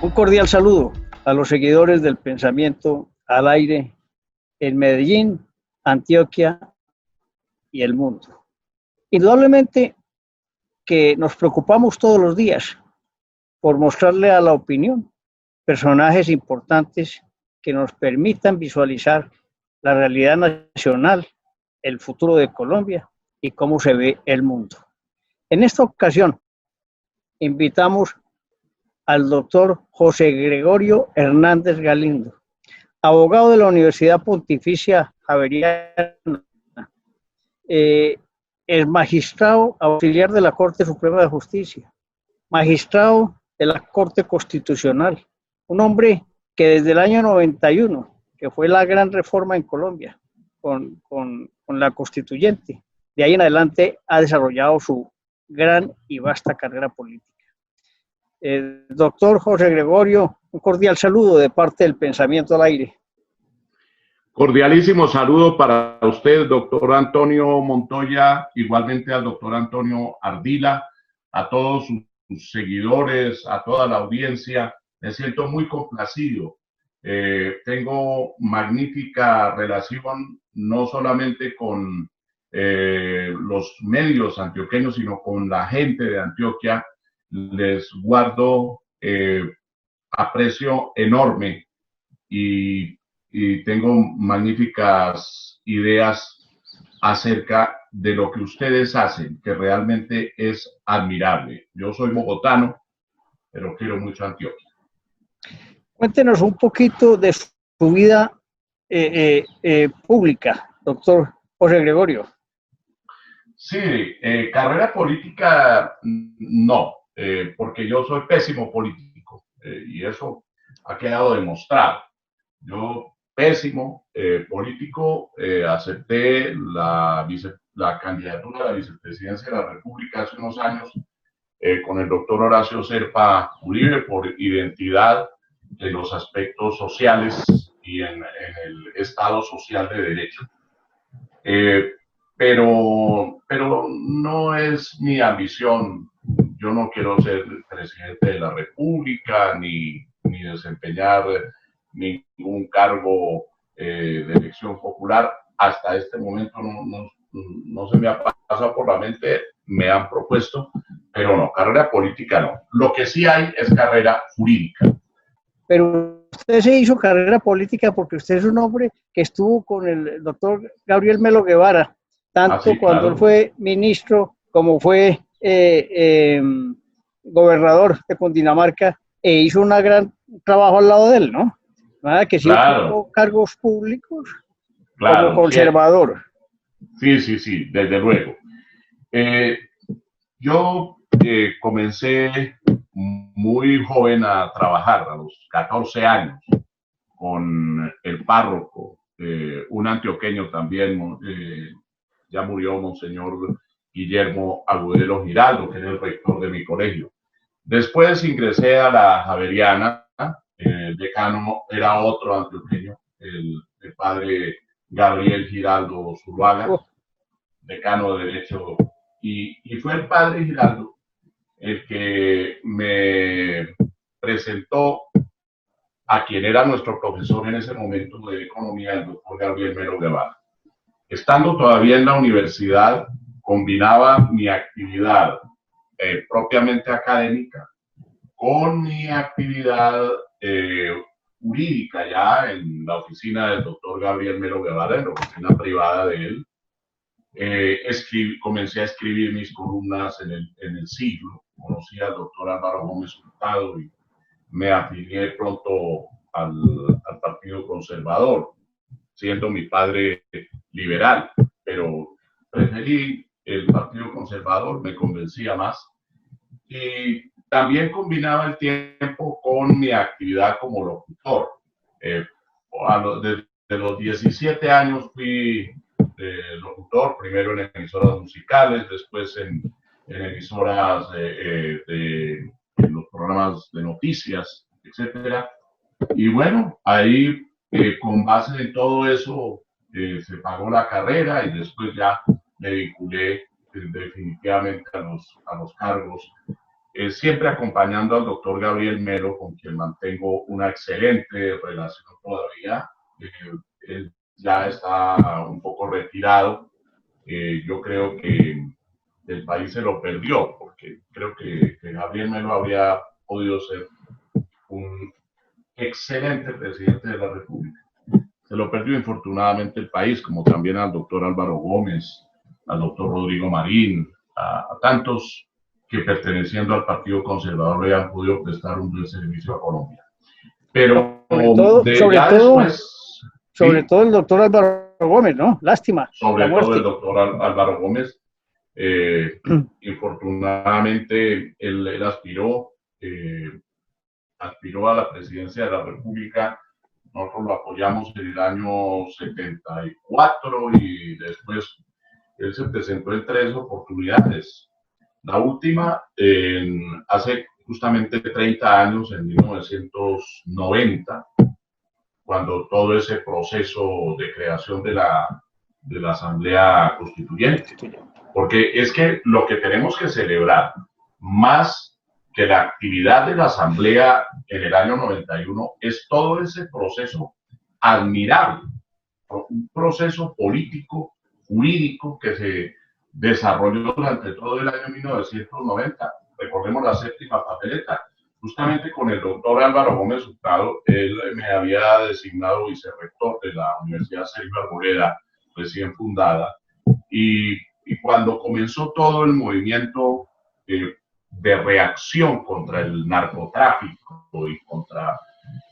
Un cordial saludo a los seguidores del pensamiento al aire en Medellín, Antioquia y el mundo. Indudablemente que nos preocupamos todos los días por mostrarle a la opinión personajes importantes que nos permitan visualizar la realidad nacional, el futuro de Colombia y cómo se ve el mundo. En esta ocasión, invitamos al doctor José Gregorio Hernández Galindo, abogado de la Universidad Pontificia Javeriana, el magistrado auxiliar de la Corte Suprema de Justicia, magistrado de la Corte Constitucional, un hombre que desde el año 91, que fue la gran reforma en Colombia, con la constituyente, de ahí en adelante ha desarrollado su gran y vasta carrera política. Doctor José Gregorio, un cordial saludo de parte del Pensamiento al Aire. Cordialísimo saludo para usted, doctor Antonio Montoya, igualmente al doctor Antonio Ardila, a todos sus seguidores, a toda la audiencia. Me siento muy complacido. Tengo magnífica relación no solamente con los medios antioqueños, sino con la gente de Antioquia. Les guardo aprecio enorme y tengo magníficas ideas acerca de lo que ustedes hacen, que realmente es admirable. Yo soy bogotano, pero quiero mucho Antioquia. Cuéntenos un poquito de su vida pública, doctor José Gregorio. Sí, carrera política no, porque yo soy pésimo político y eso ha quedado demostrado. Yo, pésimo político, acepté la candidatura a la vicepresidencia de la República hace unos años con el doctor Horacio Serpa Uribe por identidad en los aspectos sociales y en el Estado social de derecho. Pero no es mi ambición. Yo no quiero ser presidente de la República ni desempeñar ningún cargo de elección popular. Hasta este momento no se me ha pasado por la mente, me han propuesto, pero no, carrera política no. Lo que sí hay es carrera jurídica. Pero usted se hizo carrera política porque usted es un hombre que estuvo con el doctor Gabriel Melo Guevara, tanto cuando claro. Él fue ministro como fue gobernador de Cundinamarca, e hizo un gran trabajo al lado de él, ¿no? Nada que sí claro. Ocupó cargos públicos claro, como conservador. Sí, desde luego. Yo comencé muy joven a trabajar, a los 14 años, con el párroco, un antioqueño también, ya murió Monseñor Guillermo Agudelo Giraldo, que era el rector de mi colegio. Después ingresé a la Javeriana, el decano era otro antioqueño, el padre Gabriel Giraldo Zuluaga, decano de Derecho, y fue el padre Giraldo el que me presentó a quien era nuestro profesor en ese momento de economía, el doctor Gabriel Melo Guevara. Estando todavía en la universidad, combinaba mi actividad propiamente académica con mi actividad jurídica ya en la oficina del doctor Gabriel Melo Guevara, en la oficina privada de él. Comencé a escribir mis columnas en el Siglo. Conocí al doctor Álvaro Gómez Hurtado y me afilié pronto al Partido Conservador, siendo mi padre liberal, pero preferí el Partido Conservador, me convencía más. Y también combinaba el tiempo con mi actividad como locutor. Desde los 17 años fui locutor, primero en emisoras musicales, después en emisoras en los programas de noticias, etcétera. Y bueno, ahí con base en todo eso se pagó la carrera y después ya me vinculé definitivamente a los cargos siempre acompañando al doctor Gabriel Melo, con quien mantengo una excelente relación todavía. Él ya está un poco retirado. Yo creo que el país se lo perdió, porque creo que Gabriel Melo habría podido ser un excelente presidente de la República. Se lo perdió infortunadamente el país, como también al doctor Álvaro Gómez, al doctor Rodrigo Marín, a tantos que perteneciendo al Partido Conservador le han podido prestar un buen servicio a Colombia. Pero sobre todo el doctor Álvaro Gómez, ¿no? Lástima. Sobre todo el doctor Álvaro Gómez. Infortunadamente, él aspiró a la presidencia de la República. Nosotros lo apoyamos en el año 74 y después él se presentó en 3 oportunidades. La última, hace justamente 30 años, en 1990, cuando todo ese proceso de creación de la Asamblea Constituyente. Porque es que lo que tenemos que celebrar, más que la actividad de la Asamblea en el año 91, es todo ese proceso admirable, un proceso político, jurídico que se desarrolló durante todo el año 1990. Recordemos la 7ª papeleta. Justamente con el doctor Álvaro Gómez Hurtado, él me había designado vicerrector de la Universidad Sergio Arboleda, recién fundada, y cuando comenzó todo el movimiento de reacción contra el narcotráfico y contra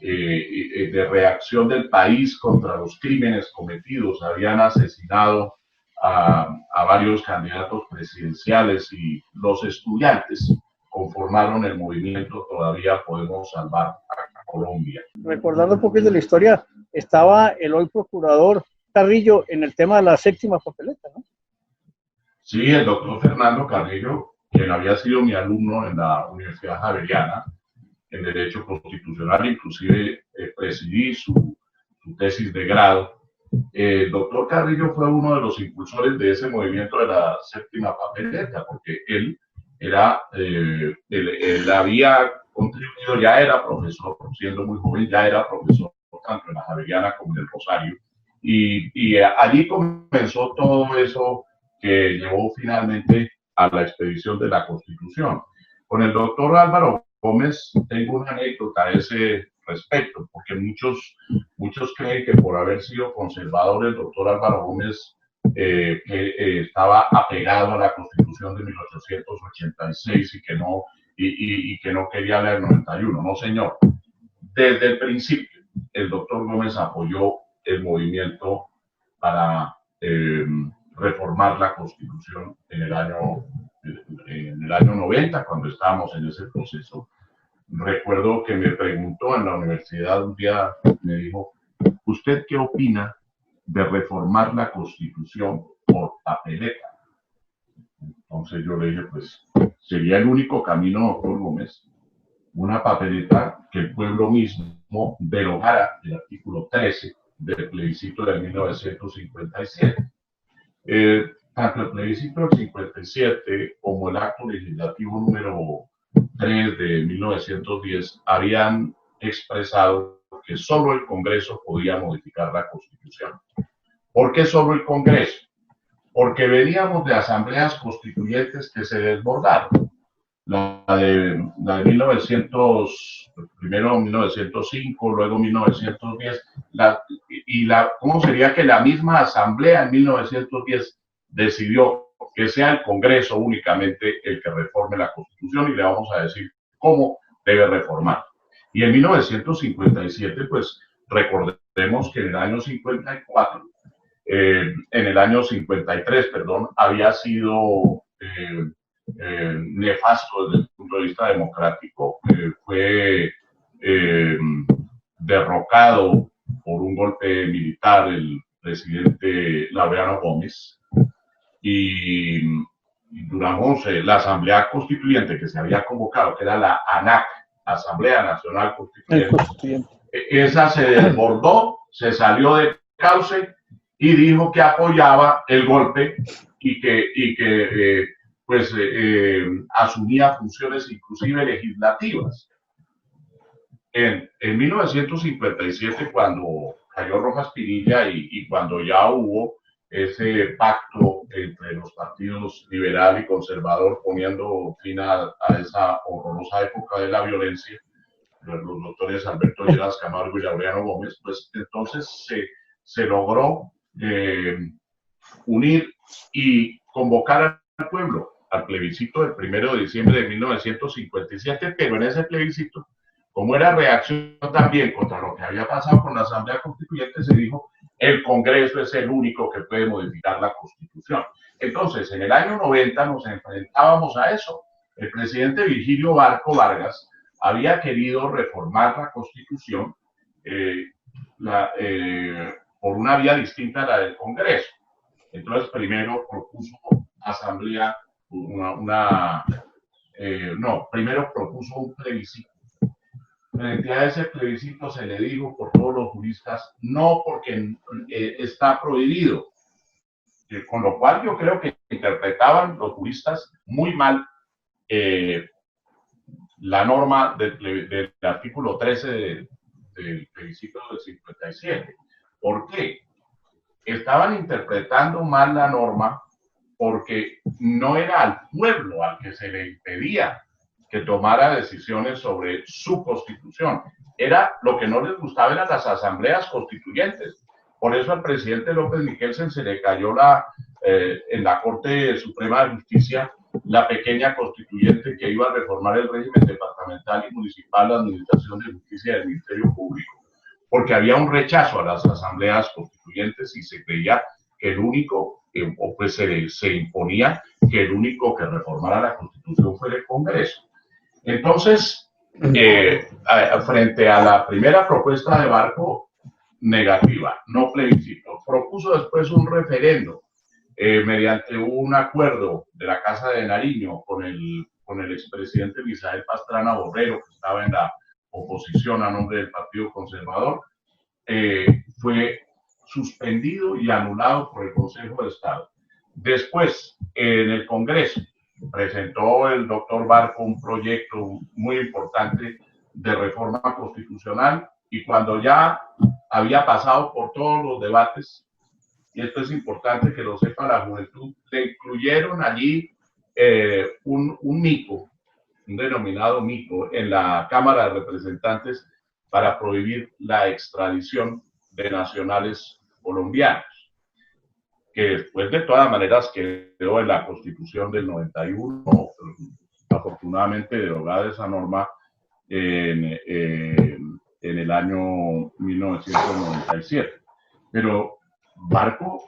de reacción del país contra los crímenes cometidos, habían asesinado a varios candidatos presidenciales y los estudiantes conformaron el movimiento Todavía Podemos Salvar a Colombia. Recordando un poquito de la historia, estaba el hoy procurador Carrillo en el tema de la 7ª papeleta, ¿no? Sí, el doctor Fernando Carrillo, quien había sido mi alumno en la Universidad Javeriana, en Derecho Constitucional, inclusive presidí su tesis de grado. El doctor Carrillo fue uno de los impulsores de ese movimiento de la 7ª papeleta, porque él había contribuido, ya era profesor, siendo muy joven, ya era profesor tanto en la Javeriana como en el Rosario, y allí comenzó todo eso que llevó finalmente a la expedición de la Constitución. Con el doctor Álvaro Gómez tengo una anécdota a ese respecto, porque muchos creen que por haber sido conservador el doctor Álvaro Gómez estaba apegado a la Constitución de 1886 y que no quería la del 91. No, señor. Desde el principio, el doctor Gómez apoyó el movimiento para reformar la Constitución en el año 90, cuando estábamos en ese proceso. Recuerdo que me preguntó en la universidad un día, me dijo, ¿usted qué opina de reformar la Constitución por papeleta? Entonces yo le dije, pues sería el único camino, doctor Gómez, una papeleta que el pueblo mismo derogara el artículo 13 del plebiscito de 1957. Tanto el plebiscito del 57 como el acto legislativo número 3 de 1910 habían expresado que solo el Congreso podía modificar la Constitución. ¿Por qué solo el Congreso? Porque veníamos de asambleas constituyentes que se desbordaron. La de 1900, primero 1905, luego 1910, ¿cómo sería que la misma asamblea en 1910 decidió que sea el Congreso únicamente el que reforme la Constitución y le vamos a decir cómo debe reformar? Y en 1957, pues recordemos que en el año 54, en el año 53, perdón, había sido nefasto desde el punto de vista democrático. Fue derrocado por un golpe militar el presidente Laureano Gómez y duramos la Asamblea Constituyente que se había convocado, que era la ANAC, Asamblea Nacional Constituyente. Esa se desbordó, se salió de cauce y dijo que apoyaba el golpe y que pues asumía funciones inclusive legislativas. En 1957, cuando cayó Rojas Pinilla y cuando ya hubo ese pacto entre los partidos liberal y conservador, poniendo fin a esa horrorosa época de la violencia, los doctores Alberto Lleras Camargo y Laureano Gómez, pues entonces se logró unir y convocar al pueblo al plebiscito del 1 de diciembre de 1957, pero en ese plebiscito, como era reacción también contra lo que había pasado con la Asamblea Constituyente, se dijo, el Congreso es el único que puede modificar la Constitución. Entonces, en el año 90 nos enfrentábamos a eso. El presidente Virgilio Barco Vargas había querido reformar la Constitución por una vía distinta a la del Congreso. Entonces, primero propuso asamblea, primero propuso un plebiscito. Frente a ese plebiscito se le dijo por todos los juristas, no, porque está prohibido. Con lo cual yo creo que interpretaban los juristas muy mal la norma del artículo 13 del plebiscito del 57. ¿Por qué? Estaban interpretando mal la norma porque no era al pueblo al que se le impedía que tomara decisiones sobre su constitución. Era lo que no les gustaba, eran las asambleas constituyentes. Por eso al presidente López Michelsen se le cayó en la Corte Suprema de Justicia la pequeña constituyente que iba a reformar el régimen departamental y municipal, la administración de justicia y el Ministerio Público, porque había un rechazo a las asambleas constituyentes y se creía que el único, o pues se imponía que el único que reformara la Constitución fuera el Congreso. Entonces, frente a la primera propuesta de Barco, negativa, no plebiscito. Propuso después un referendo mediante un acuerdo de la Casa de Nariño con el expresidente Misael Pastrana Borrero, que estaba en la oposición a nombre del Partido Conservador, fue suspendido y anulado por el Consejo de Estado. Después, en el Congreso, presentó el doctor Barco un proyecto muy importante de reforma constitucional y cuando ya había pasado por todos los debates, y esto es importante que lo sepa la juventud, le incluyeron allí un mico, un denominado mico, en la Cámara de Representantes para prohibir la extradición de nacionales colombianos, que después de todas maneras quedó en la Constitución del 91, afortunadamente derogada esa norma en el año 1997. Pero Barco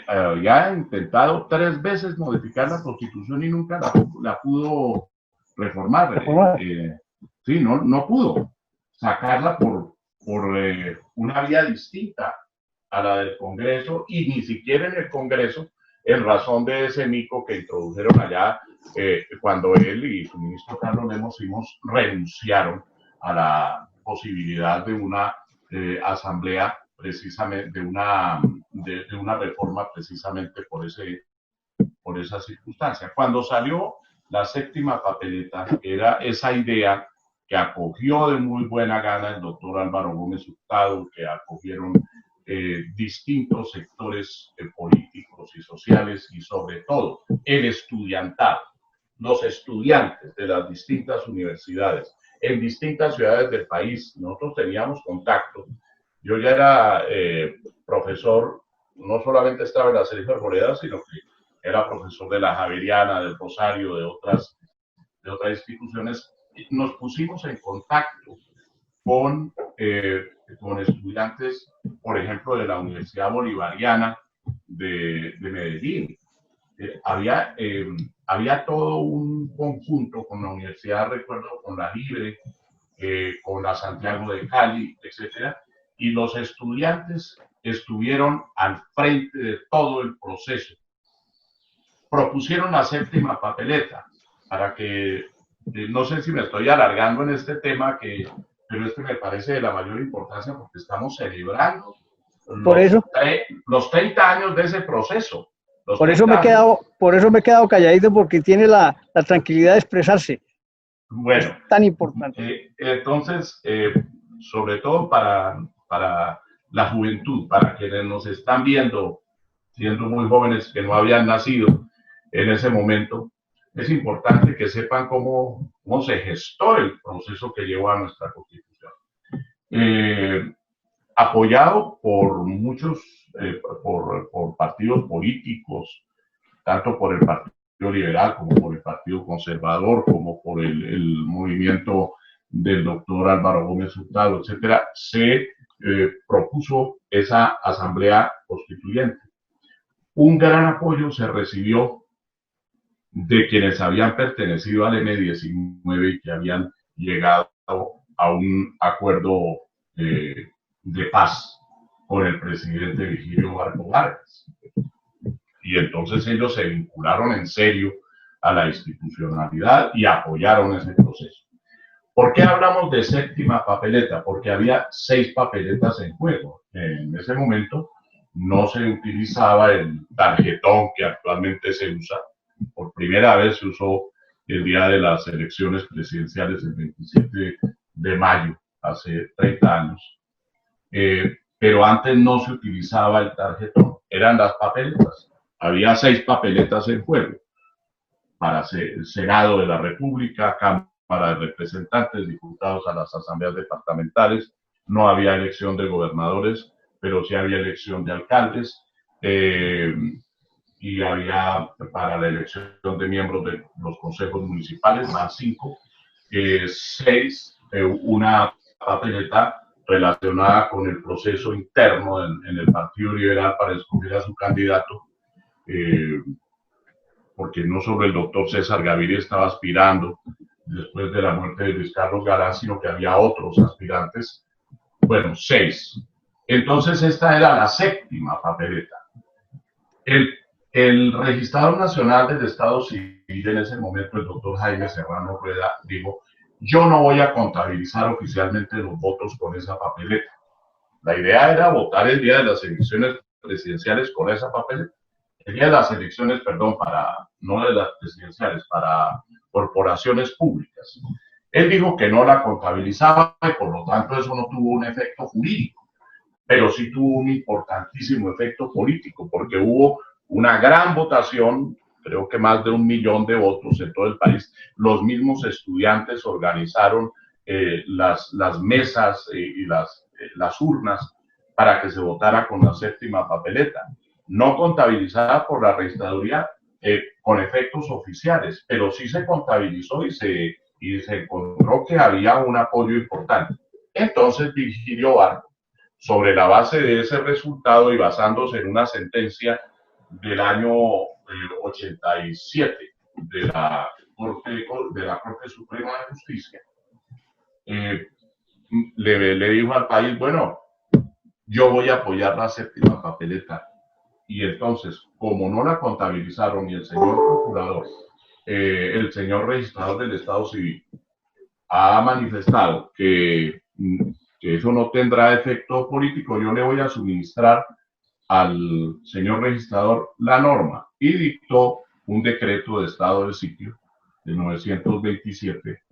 había intentado 3 veces modificar la Constitución y nunca la pudo reformar. Sí, no pudo sacarla por una vía distinta a la del Congreso, y ni siquiera en el Congreso, en razón de ese mico que introdujeron allá cuando él y su ministro Carlos Lemos renunciaron a la posibilidad de una asamblea, precisamente de una reforma, precisamente por esa circunstancia. Cuando salió la séptima papeleta, era esa idea que acogió de muy buena gana el doctor Álvaro Gómez Hurtado, que acogieron distintos sectores políticos y sociales, y sobre todo el estudiantado, los estudiantes de las distintas universidades en distintas ciudades del país. Nosotros teníamos contacto. Yo ya era profesor, no solamente estaba en la Sergio Arboleda, sino que era profesor de la Javeriana, del Rosario, de otras instituciones. Nos pusimos en contacto con estudiantes, por ejemplo, de la Universidad Bolivariana de Medellín. Había todo un conjunto con la universidad, recuerdo, con la Libre, con la Santiago de Cali, etcétera, y los estudiantes estuvieron al frente de todo el proceso. Propusieron la séptima papeleta para que, no sé si me estoy alargando en este tema, pero este me parece de la mayor importancia porque estamos celebrando los 30 años de ese proceso. Por eso me he quedado calladito, porque tiene la tranquilidad de expresarse. Bueno, es tan importante. Entonces, sobre todo para la juventud, para quienes nos están viendo, siendo muy jóvenes que no habían nacido en ese momento, es importante que sepan cómo se gestó el proceso que llevó a nuestra Constitución. Apoyado por muchos, por partidos políticos, tanto por el Partido Liberal como por el Partido Conservador, como por el movimiento del doctor Álvaro Gómez Hurtado, etcétera, se propuso esa asamblea constituyente. Un gran apoyo se recibió de quienes habían pertenecido al M-19 y que habían llegado a un acuerdo de paz con el presidente Vigilio Barco Vargas. Y entonces ellos se vincularon en serio a la institucionalidad y apoyaron ese proceso. ¿Por qué hablamos de séptima papeleta? Porque había 6 papeletas en juego. En ese momento no se utilizaba el tarjetón que actualmente se usa. Por primera vez se usó el día de las elecciones presidenciales, el 27 de mayo, hace 30 años. Pero antes no se utilizaba el tarjetón, eran las papeletas. Había 6 papeletas en juego para el Senado de la República, Cámara de Representantes, diputados a las asambleas departamentales. No había elección de gobernadores, pero sí había elección de alcaldes. Y había para la elección de miembros de los consejos municipales, más 5, 6, una papeleta relacionada con el proceso interno en el Partido Liberal para escoger a su candidato, porque no solo el doctor César Gaviria estaba aspirando después de la muerte de Luis Carlos Galán, sino que había otros aspirantes, bueno, 6. Entonces esta era la séptima papeleta. El registrador nacional del Estado Civil en ese momento, el doctor Jaime Serrano Rueda, dijo: yo no voy a contabilizar oficialmente los votos con esa papeleta. La idea era votar el día de las elecciones presidenciales con esa papeleta. El día de las elecciones, perdón, no de las presidenciales, para corporaciones públicas. Él dijo que no la contabilizaba y por lo tanto eso no tuvo un efecto jurídico, pero sí tuvo un importantísimo efecto político, porque hubo una gran votación, creo que más de 1 millón de votos en todo el país. Los mismos estudiantes organizaron las mesas y las urnas para que se votara con la séptima papeleta, no contabilizada por la registraduría con efectos oficiales, pero sí se contabilizó y se encontró que había un apoyo importante. Entonces Vigilio Barco, sobre la base de ese resultado y basándose en una sentencia del año 87 de la Corte Suprema de Justicia, le dijo al país: bueno, yo voy a apoyar la séptima papeleta. Y entonces, como no la contabilizaron ni el señor procurador, el señor registrador del Estado Civil ha manifestado que eso no tendrá efecto político, yo le voy a suministrar al señor registrador la norma, y dictó un decreto de estado de sitio de 927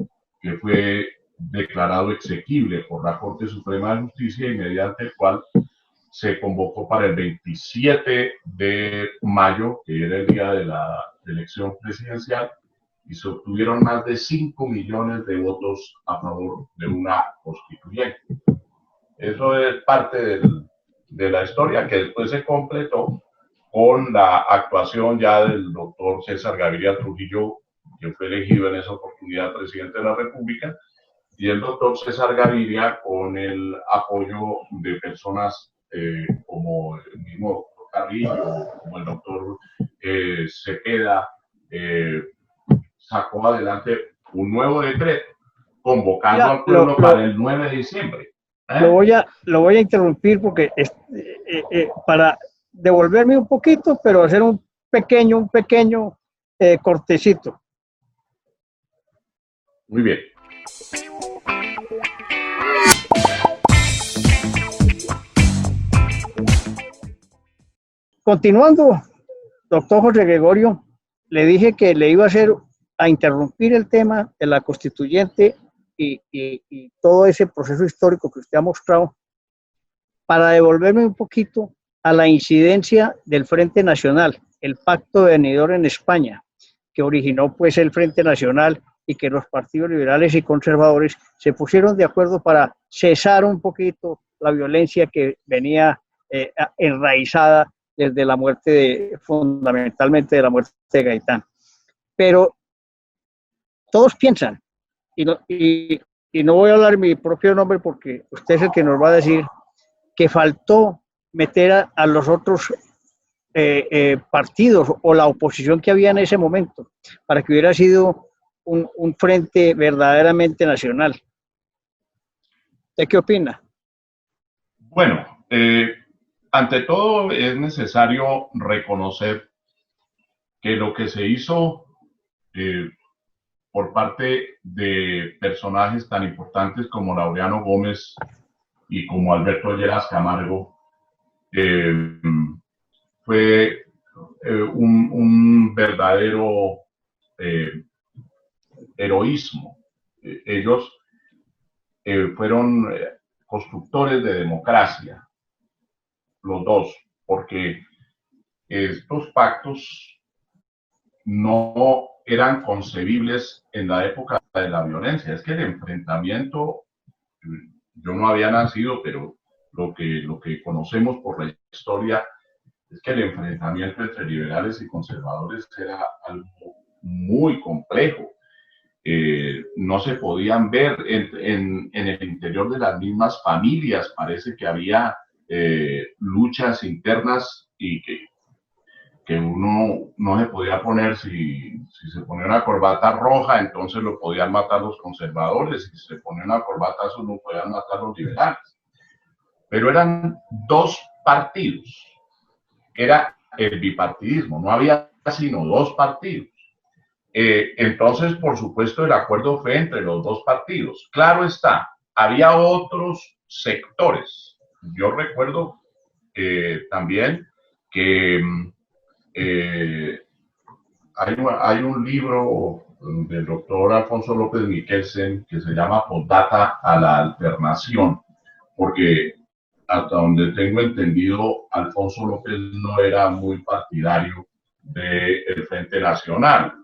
que fue declarado exequible por la Corte Suprema de Justicia y mediante el cual se convocó para el 27 de mayo, que era el día de la elección presidencial, y se obtuvieron más de 5 millones de votos a favor de una constituyente. Eso es parte de la historia, que después se completó con la actuación ya del doctor César Gaviria Trujillo, que fue elegido en esa oportunidad presidente de la República, y el doctor César Gaviria con el apoyo de personas como el mismo doctor Carrillo, como el doctor Cepeda, sacó adelante un nuevo decreto convocando al pueblo para el 9 de diciembre. Lo voy a interrumpir porque para devolverme un poquito, pero hacer un pequeño cortecito. Muy bien. Continuando doctor José Gregorio, le dije que le iba a interrumpir el tema de la constituyente y todo ese proceso histórico que usted ha mostrado para devolverme un poquito a la incidencia del Frente Nacional, el pacto de venidor en España, que originó pues el Frente Nacional y que los partidos liberales y conservadores se pusieron de acuerdo para cesar un poquito la violencia que venía enraizada desde la muerte, fundamentalmente de la muerte de Gaitán. Pero todos piensan, y no voy a hablar mi propio nombre porque usted es el que nos va a decir que faltó meter a los otros partidos o la oposición que había en ese momento para que hubiera sido un frente verdaderamente nacional. ¿Usted qué opina? Bueno, ante todo es necesario reconocer que lo que se hizo por parte de personajes tan importantes como Laureano Gómez y como Alberto Lleras Camargo fue un verdadero heroísmo. Ellos fueron constructores de democracia, los dos, porque estos pactos no eran concebibles en la época de la violencia. Es que el enfrentamiento, yo no había nacido, pero lo que conocemos por la historia es que el enfrentamiento entre liberales y conservadores era algo muy complejo. No se podían ver en el interior de las mismas familias. Parece que había luchas internas y que uno no se podía poner, si se ponía una corbata roja, entonces lo podían matar los conservadores, si se ponía una corbata azul, lo podían matar los liberales. Pero eran dos partidos, era el bipartidismo, no había sino dos partidos. Entonces, por supuesto, el acuerdo fue entre los dos partidos. Claro está, había otros sectores. Yo recuerdo también que hay un libro del doctor Alfonso López Miquelsen que se llama Postdata a la Alternación, porque hasta donde tengo entendido, Alfonso López no era muy partidario del Frente Nacional,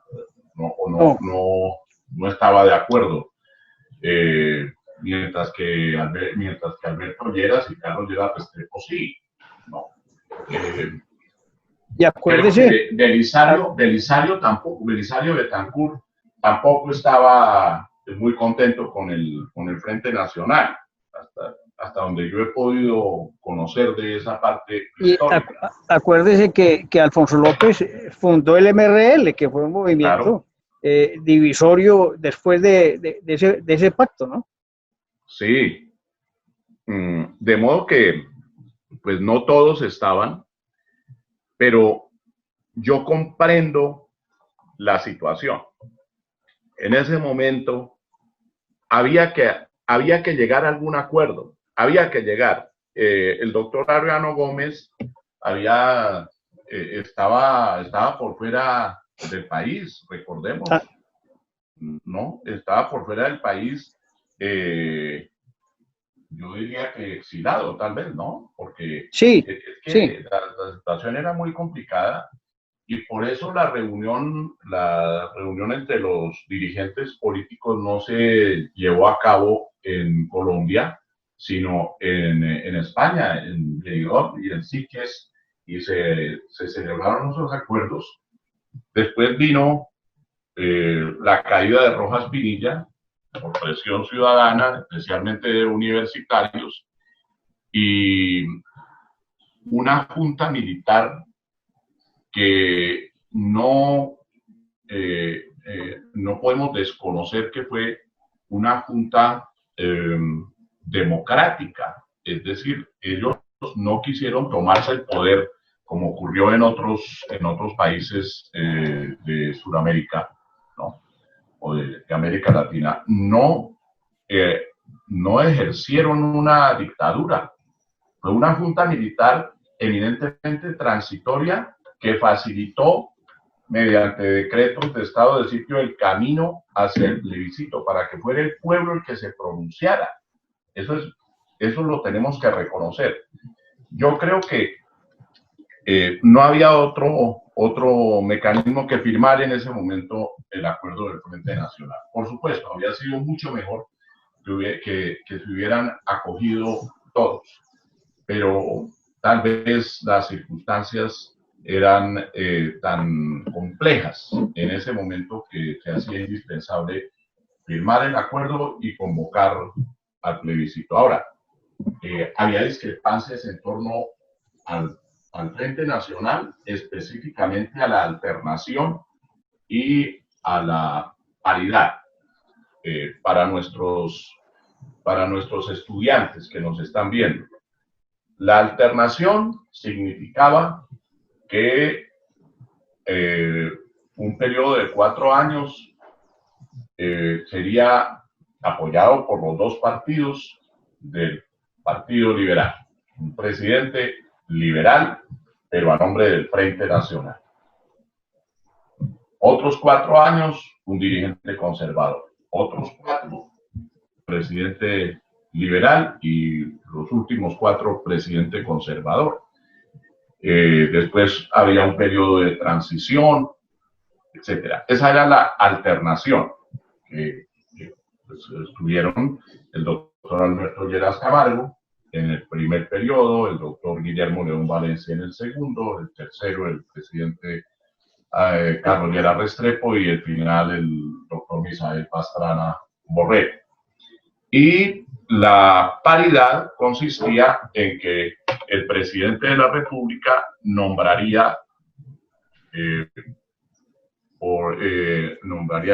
no estaba de acuerdo, mientras que Alberto Lleras y Carlos Lleras Restrepo sí, ¿no? Y acuérdese, Belisario Betancur tampoco estaba muy contento con el Frente Nacional, hasta donde yo he podido conocer de esa parte histórica. Acuérdese que Alfonso López fundó el MRL, que fue un movimiento divisorio después de ese pacto, ¿no? Sí, de modo que pues no todos estaban, pero yo comprendo la situación. En ese momento había que llegar a algún acuerdo, había que llegar. El doctor Laureano Gómez estaba por fuera del país, recordemos, ¿no? Estaba por fuera del país, yo diría que exilado, tal vez, ¿no? Porque sí, la situación era muy complicada y por eso la reunión entre los dirigentes políticos no se llevó a cabo en Colombia, sino en España, en Benidorm y en Siques, y se celebraron esos acuerdos. Después vino la caída de Rojas Pinilla por presión ciudadana, especialmente de universitarios, y una junta militar que no podemos desconocer que fue una junta democrática, es decir, ellos no quisieron tomarse el poder como ocurrió en otros países de Sudamérica, ¿no? O de América Latina. No ejercieron una dictadura, fue una junta militar eminentemente transitoria que facilitó mediante decretos de estado de sitio el camino hacia el plebiscito para que fuera el pueblo el que se pronunciara. Eso lo tenemos que reconocer. Yo creo que no había otro mecanismo que firmar en ese momento el acuerdo del Frente Nacional. Por supuesto, habría sido mucho mejor que se hubieran acogido todos, pero tal vez las circunstancias eran tan complejas en ese momento que se hacía indispensable firmar el acuerdo y convocar al plebiscito. Ahora, había discrepancias en torno al Frente Nacional, específicamente a la alternación y a la paridad. Para nuestros estudiantes que nos están viendo, la alternación significaba que un periodo de 4 años sería apoyado por los dos partidos del Partido Liberal, un presidente liberal, pero a nombre del Frente Nacional. Otros 4 años, un dirigente conservador. Otros 4, presidente liberal, y los últimos 4, presidente conservador. Después había un periodo de transición, etcétera. Esa era la alternación que pues, estuvieron el doctor Alberto Lleras Camargo en el primer periodo, el doctor Guillermo León Valencia en el segundo, el tercero el presidente Carlos Lleras Restrepo y el final el doctor Misael Pastrana Borrell. Y la paridad consistía en que el presidente de la República nombraría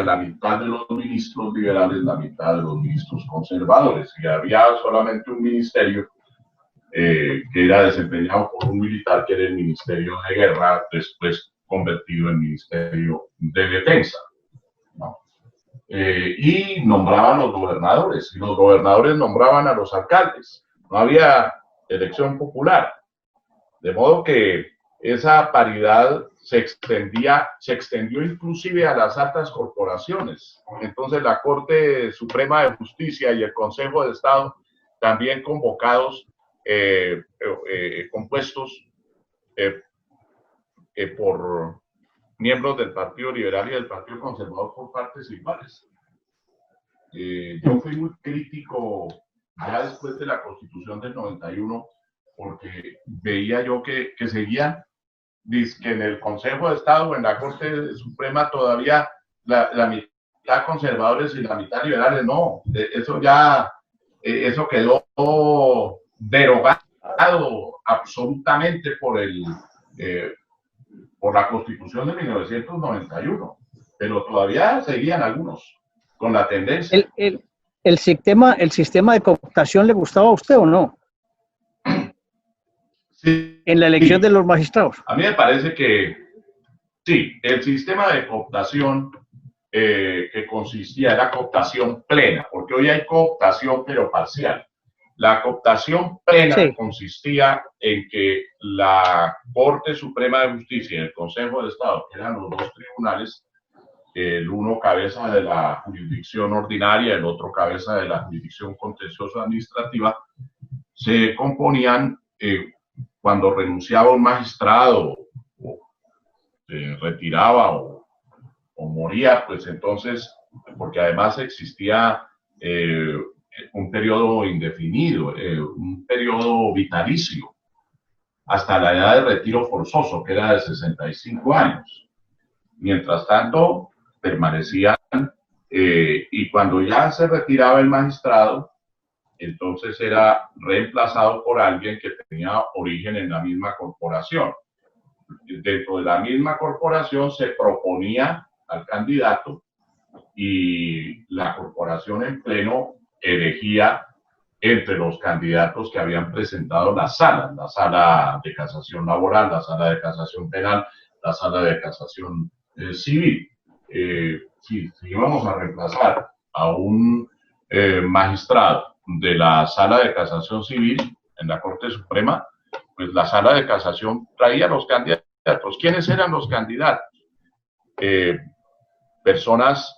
la mitad de los ministros liberales, la mitad de los ministros conservadores. Y había solamente un ministerio que era desempeñado por un militar, que era el Ministerio de Guerra, después convertido en Ministerio de Defensa, ¿no? Y nombraban los gobernadores, y los gobernadores nombraban a los alcaldes. No había elección popular. De modo que esa paridad se extendió inclusive a las altas corporaciones. Entonces la Corte Suprema de Justicia y el Consejo de Estado, también convocados, compuestos por miembros del Partido Liberal y del Partido Conservador por partes iguales. Yo fui muy crítico ya después de la Constitución del 91, porque veía yo que seguían, que en el Consejo de Estado o en la Corte Suprema todavía la mitad conservadores y la mitad liberales. No, eso ya, eso quedó derogado absolutamente por la Constitución de 1991, pero todavía seguían algunos con la tendencia. ¿El sistema de cooptación le gustaba a usted o no? Sí, en la elección de los magistrados. A mí me parece que sí, el sistema de cooptación que consistía, era cooptación plena, porque hoy hay cooptación pero parcial. La cooptación plena consistía en que la Corte Suprema de Justicia y el Consejo de Estado, que eran los dos tribunales, el uno cabeza de la jurisdicción ordinaria, el otro cabeza de la jurisdicción contencioso administrativa, se componían cuando renunciaba un magistrado o se retiraba o moría, pues entonces, porque además existía un periodo indefinido, un periodo vitalicio, hasta la edad de retiro forzoso, que era de 65 años. Mientras tanto, permanecían, y cuando ya se retiraba el magistrado, entonces era reemplazado por alguien que tenía origen en la misma corporación. Dentro de la misma corporación se proponía al candidato y la corporación en pleno elegía entre los candidatos que habían presentado la sala de casación laboral, la sala de casación penal, la sala de casación civil. Si íbamos a reemplazar a un magistrado de la sala de casación civil en la Corte Suprema, pues la sala de casación traía los candidatos candidatos. ¿Quiénes eran los candidatos? Personas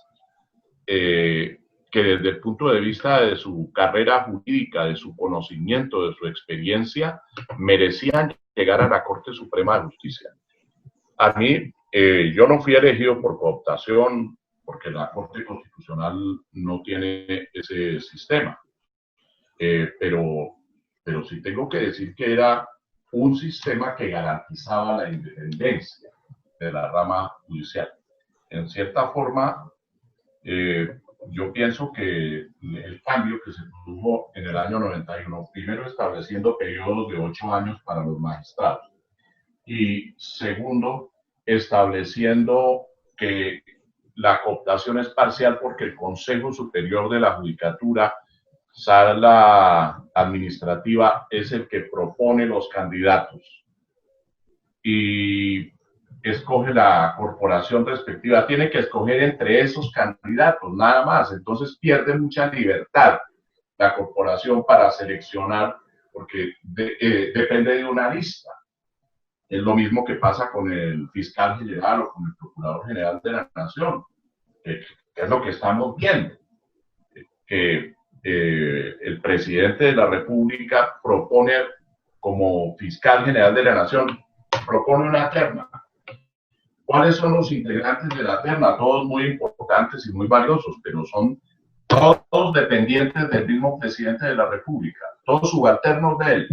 que desde el punto de vista de su carrera jurídica, de su conocimiento, de su experiencia, merecían llegar a la Corte Suprema de Justicia. A mí, yo no fui elegido por cooptación, porque la Corte Constitucional no tiene ese sistema, pero sí tengo que decir que era un sistema que garantizaba la independencia de la rama judicial. En cierta forma, yo pienso que el cambio que se produjo en el año 91, primero estableciendo periodos de 8 años para los magistrados y segundo, estableciendo que la cooptación es parcial porque el Consejo Superior de la Judicatura, sala administrativa, es el que propone los candidatos y escoge la corporación respectiva, tiene que escoger entre esos candidatos, nada más. Entonces pierde mucha libertad la corporación para seleccionar, porque depende de una lista. Es lo mismo que pasa con el fiscal general o con el procurador general de la Nación, que es lo que estamos viendo, que el presidente de la República propone como fiscal general de la Nación, propone una terna. ¿Cuáles son los integrantes de la terna? Todos muy importantes y muy valiosos, pero son todos dependientes del mismo presidente de la República, todos subalternos de él.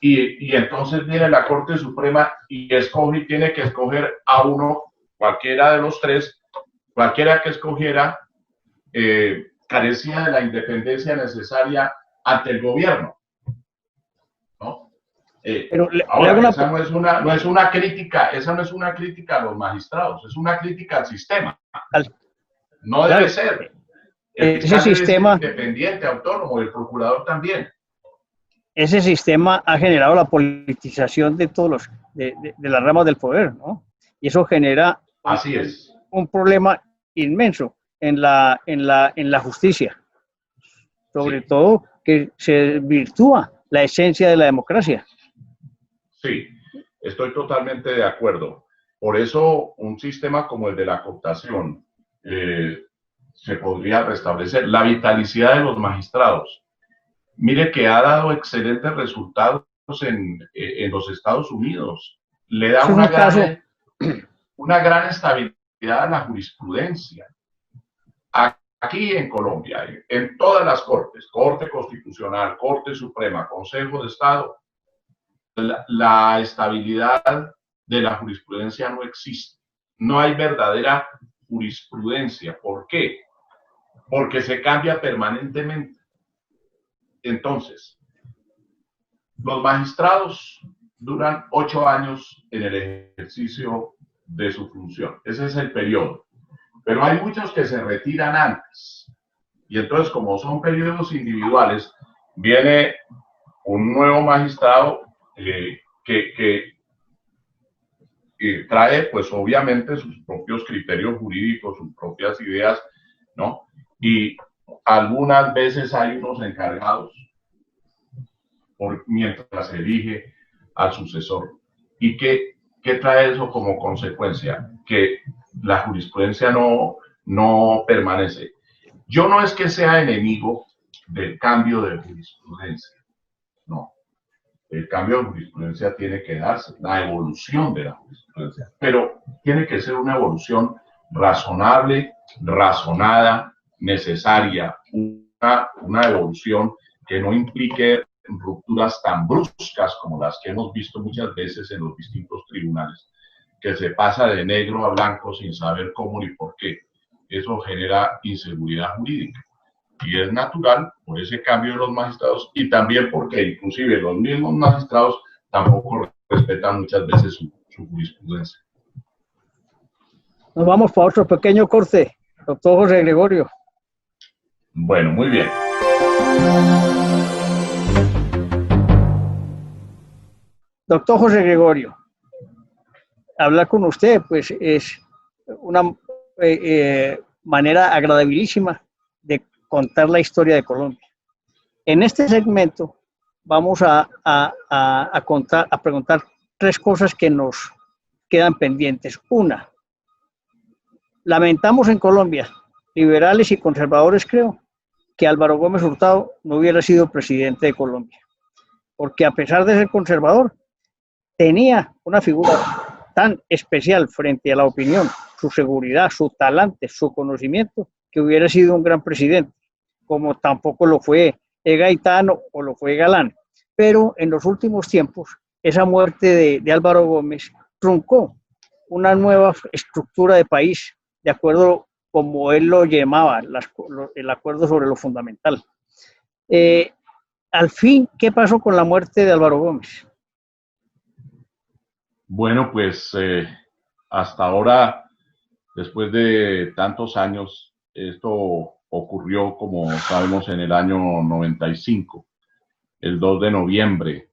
Y entonces viene la Corte Suprema y escoge, y tiene que escoger a uno, cualquiera de los tres, cualquiera que escogiera, carecía de la independencia necesaria ante el gobierno, ¿no? Pero ahora, esa no es una crítica a los magistrados, es una crítica al sistema. No debe ser. Ese sistema independiente, autónomo, el procurador también. Ese sistema ha generado la politización de todos de las ramas del poder, ¿no? Y eso genera un problema inmenso en la justicia, sobre todo que se virtúa la esencia de la democracia. Sí, estoy totalmente de acuerdo. Por eso un sistema como el de la cooptación se podría restablecer. La vitaliciedad de los magistrados. Mire que ha dado excelentes resultados en los Estados Unidos. Le da una gran estabilidad a la jurisprudencia. Aquí en Colombia, en todas las cortes, Corte Constitucional, Corte Suprema, Consejo de Estado, la estabilidad de la jurisprudencia no existe. No hay verdadera jurisprudencia. ¿Por qué? Porque se cambia permanentemente. Entonces, los magistrados duran 8 años en el ejercicio de su función. Ese es el periodo. Pero hay muchos que se retiran antes. Y entonces, como son periodos individuales, viene un nuevo magistrado que trae, pues obviamente, sus propios criterios jurídicos, sus propias ideas, ¿no? Y algunas veces hay unos encargados mientras se elige al sucesor. ¿Y qué trae eso como consecuencia? Que la jurisprudencia no permanece. Yo no es que sea enemigo del cambio de jurisprudencia, no. El cambio de jurisprudencia tiene que darse, la evolución de la jurisprudencia, pero tiene que ser una evolución razonable, razonada, necesaria, una evolución que no implique rupturas tan bruscas como las que hemos visto muchas veces en los distintos tribunales, que se pasa de negro a blanco sin saber cómo ni por qué. Eso genera inseguridad jurídica. Y es natural por ese cambio de los magistrados y también porque inclusive los mismos magistrados tampoco respetan muchas veces su jurisprudencia. Nos vamos para otro pequeño corte, doctor José Gregorio. Bueno, muy bien. Doctor José Gregorio, hablar con usted pues es una manera agradabilísima de contar la historia de Colombia. En este segmento vamos a preguntar 3 cosas que quedan pendientes. Una, lamentamos en Colombia, liberales y conservadores creo, que Álvaro Gómez Hurtado no hubiera sido presidente de Colombia, porque a pesar de ser conservador, tenía una figura tan especial frente a la opinión, su seguridad, su talante, su conocimiento, que hubiera sido un gran presidente, como tampoco lo fue Gaetano o lo fue Galán. Pero en los últimos tiempos, esa muerte de Álvaro Gómez truncó una nueva estructura de país, de acuerdo como él lo llamaba, el acuerdo sobre lo fundamental. Al fin, ¿qué pasó con la muerte de Álvaro Gómez? Bueno, pues hasta ahora, después de tantos años, esto ocurrió, como sabemos, en el año 95, el 2 de noviembre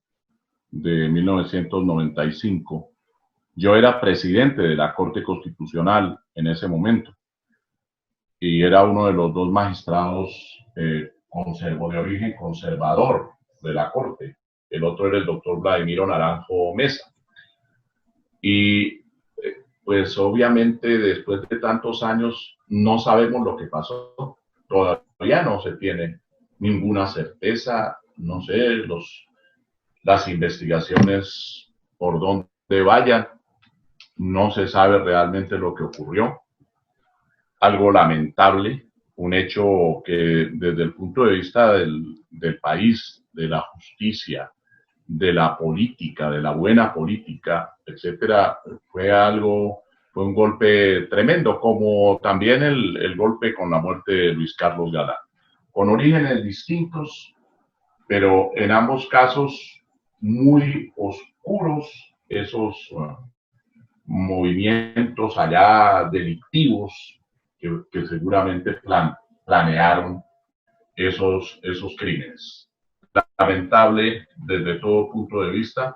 de 1995. Yo era presidente de la Corte Constitucional en ese momento y era uno de los dos magistrados de origen conservador de la Corte. El otro era el doctor Vladimiro Naranjo Mesa. Y pues obviamente después de tantos años no sabemos lo que pasó. Todavía no se tiene ninguna certeza, no sé, las investigaciones por dónde vayan, no se sabe realmente lo que ocurrió. Algo lamentable, un hecho que desde el punto de vista del país, de la justicia, de la política, de la buena política, etcétera, fue un golpe tremendo, como también el golpe con la muerte de Luis Carlos Galán, con orígenes distintos, pero en ambos casos muy oscuros, esos movimientos allá delictivos que seguramente planearon esos crímenes. Lamentable desde todo punto de vista,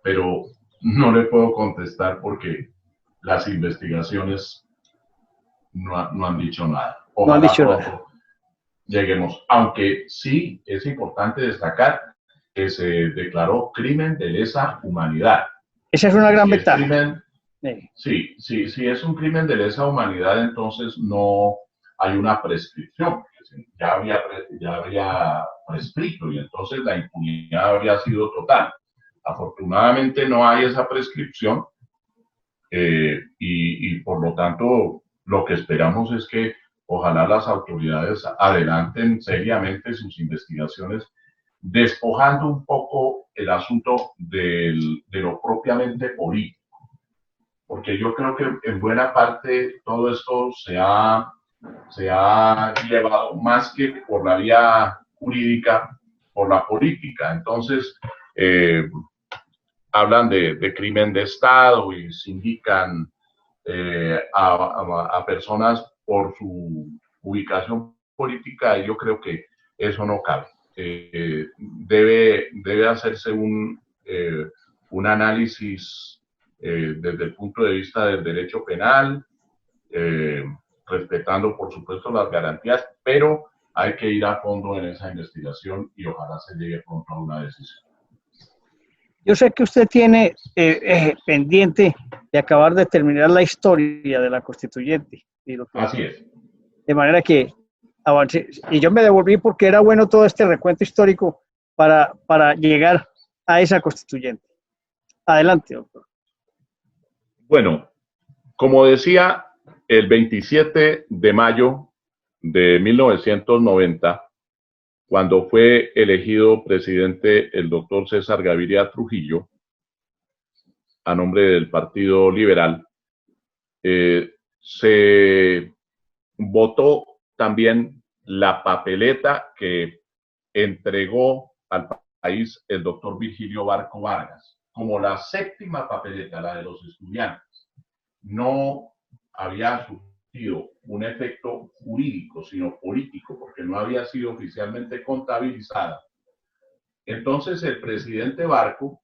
pero no le puedo contestar porque las investigaciones no han dicho nada. No han Ojalá dicho pronto nada. lleguemos, aunque sí es importante destacar que se declaró crimen de lesa humanidad. Esa es una gran Si es ventaja. crimen, sí, es un crimen de lesa humanidad, entonces no hay una prescripción. Ya había prescrito y entonces la impunidad habría sido total. Afortunadamente no hay esa prescripción y por lo tanto lo que esperamos es que ojalá las autoridades adelanten seriamente sus investigaciones, despojando un poco el asunto de lo propiamente político, porque yo creo que en buena parte todo esto se ha llevado más que por la vía jurídica, por la política. Entonces, hablan de crimen de Estado y se indican a personas por su ubicación política, y yo creo que eso no cabe. Debe hacerse un análisis desde el punto de vista del derecho penal, respetando por supuesto las garantías, pero hay que ir a fondo en esa investigación y ojalá se llegue pronto a una decisión. Yo sé que usted tiene pendiente de acabar de terminar la historia de la constituyente. Así es. De manera que avancé. Y yo me devolví porque era bueno todo este recuento histórico para llegar a esa constituyente. Adelante, doctor. Bueno, como decía, el 27 de mayo de 1990, cuando fue elegido presidente el doctor César Gaviria Trujillo, a nombre del Partido Liberal, se votó también la papeleta que entregó al país el doctor Virgilio Barco Vargas, como la séptima papeleta, la de los estudiantes. No había surtido un efecto jurídico, sino político, porque no había sido oficialmente contabilizada. Entonces el presidente Barco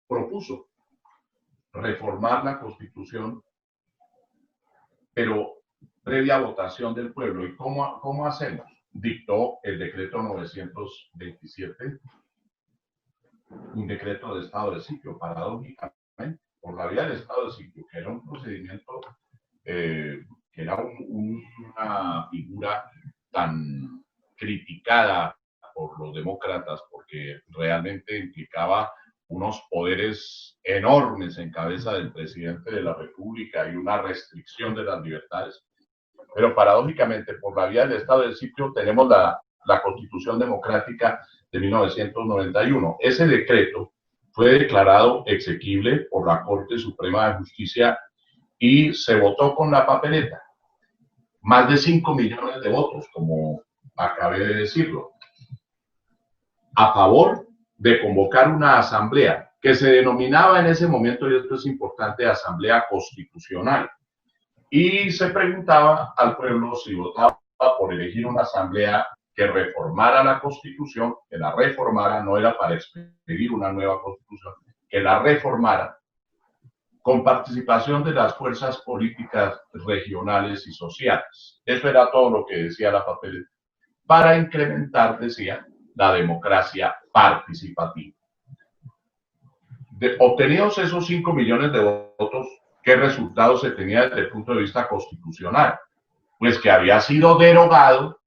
propuso reformar la Constitución, pero previa votación del pueblo. ¿Y cómo hacemos? Dictó el decreto 927, un decreto de estado de sitio, paradójicamente. por la vía del estado de sitio, que era un procedimiento, que era una figura tan criticada por los demócratas, porque realmente implicaba unos poderes enormes en cabeza del presidente de la República y una restricción de las libertades. Pero paradójicamente, por la vía del estado del sitio, tenemos la Constitución Democrática de 1991. Ese decreto fue declarado exequible por la Corte Suprema de Justicia y se votó con la papeleta. Más de 5 millones de votos, como acabé de decirlo, a favor de convocar una asamblea que se denominaba en ese momento, y esto es importante, Asamblea Constitucional. Y se preguntaba al pueblo si votaba por elegir una asamblea que reformara la Constitución, que la reformara, no era para expedir una nueva Constitución, que la reformara con participación de las fuerzas políticas regionales y sociales. Eso era todo lo que decía la papeleta, para incrementar, decía, la democracia participativa. Obtenidos esos 5 millones de votos, ¿qué resultado se tenía desde el punto de vista constitucional? Pues que había sido derogado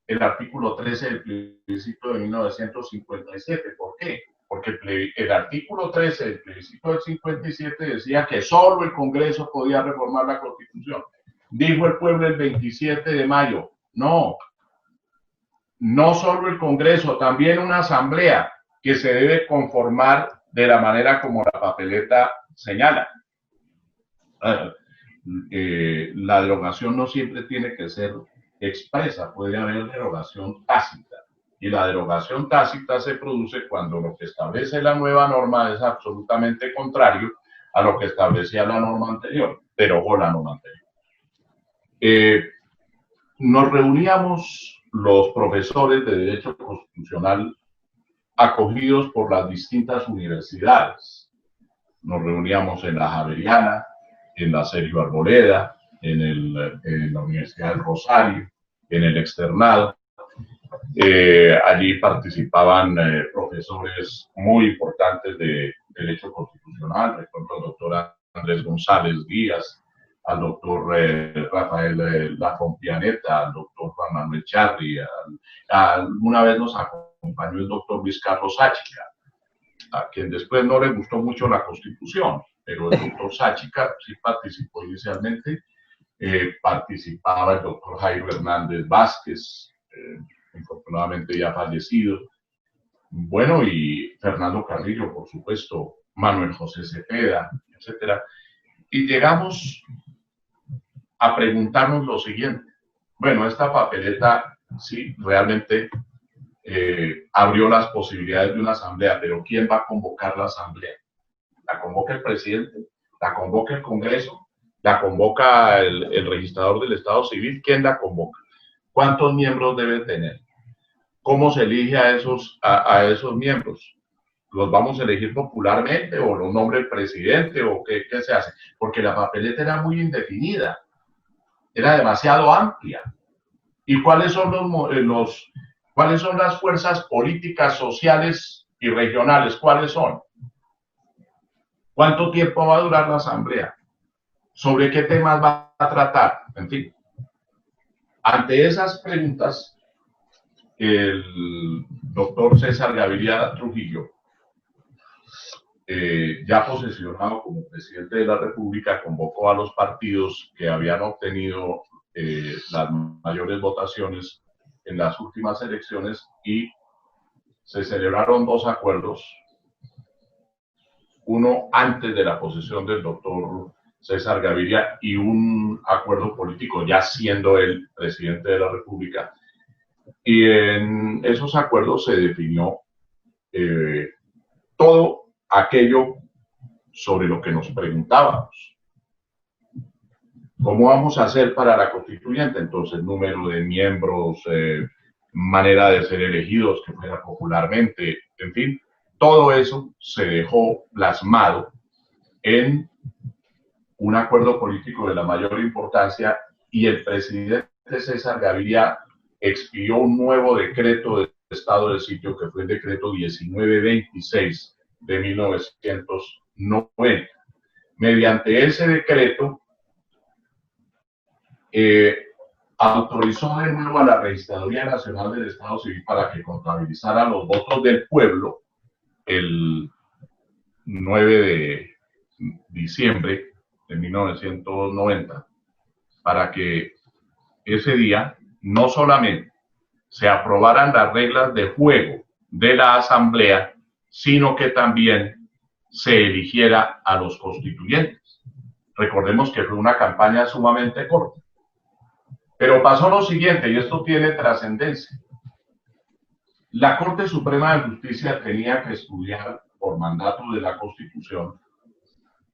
el artículo 13 del plebiscito de 1957. ¿Por qué? Porque el artículo 13 del plebiscito del 57 decía que solo el Congreso podía reformar la Constitución. Dijo el pueblo el 27 de mayo, no solo el Congreso, también una asamblea que se debe conformar de la manera como la papeleta señala. La derogación no siempre tiene que ser expresa, puede haber derogación tácita. Y la derogación tácita se produce cuando lo que establece la nueva norma es absolutamente contrario a lo que establecía la norma anterior, derogó la norma anterior. Nos reuníamos los profesores de Derecho Constitucional acogidos por las distintas universidades. Nos reuníamos en la Javeriana, en la Sergio Arboleda, en la Universidad del Rosario, en el Externado. Allí participaban profesores muy importantes de Derecho Constitucional, recuerdo al doctor Andrés González Díaz, al doctor Rafael Lafompianeta, al doctor Juan Manuel Charri, una vez nos acompañó el doctor Luis Carlos Sáchica, a quien después no le gustó mucho la Constitución, pero el doctor Sáchica sí participó inicialmente. Participaba el doctor Jairo Hernández Vázquez, infortunadamente ya fallecido, bueno, y Fernando Carrillo, por supuesto, Manuel José Cepeda, etcétera. Y llegamos a preguntarnos lo siguiente: bueno, esta papeleta sí realmente abrió las posibilidades de una asamblea, pero ¿quién va a convocar la asamblea? ¿La convoca el presidente? ¿La convoca el Congreso? ¿La convoca el registrador del Estado Civil? ¿Quién la convoca? ¿Cuántos miembros debe tener? ¿Cómo se elige a esos miembros? ¿Los vamos a elegir popularmente o los nombra el presidente o qué se hace? Porque la papeleta era muy indefinida, era demasiado amplia. ¿Y cuáles son cuáles son las fuerzas políticas, sociales y regionales? ¿Cuáles son? ¿Cuánto tiempo va a durar la asamblea? ¿Sobre qué temas va a tratar? En fin, ante esas preguntas, el doctor César Gaviria Trujillo, ya posesionado como presidente de la República, convocó a los partidos que habían obtenido las mayores votaciones en las últimas elecciones y se celebraron 2 acuerdos, uno antes de la posesión del doctor César Gaviria y un acuerdo político ya siendo él presidente de la República. Y en esos acuerdos se definió todo aquello sobre lo que nos preguntábamos. ¿Cómo vamos a hacer para la constituyente? Entonces, número de miembros, manera de ser elegidos, que fuera popularmente, en fin, todo eso se dejó plasmado en un acuerdo político de la mayor importancia y el presidente César Gaviria expidió un nuevo decreto de estado de sitio que fue el decreto 1926 de 1990. Mediante ese decreto, autorizó de nuevo a la Registraduría Nacional del Estado Civil para que contabilizara los votos del pueblo el 9 de diciembre de 1990, para que ese día no solamente se aprobaran las reglas de juego de la Asamblea, sino que también se eligiera a los constituyentes. Recordemos que fue una campaña sumamente corta. Pero pasó lo siguiente, y esto tiene trascendencia. La Corte Suprema de Justicia tenía que estudiar, por mandato de la Constitución,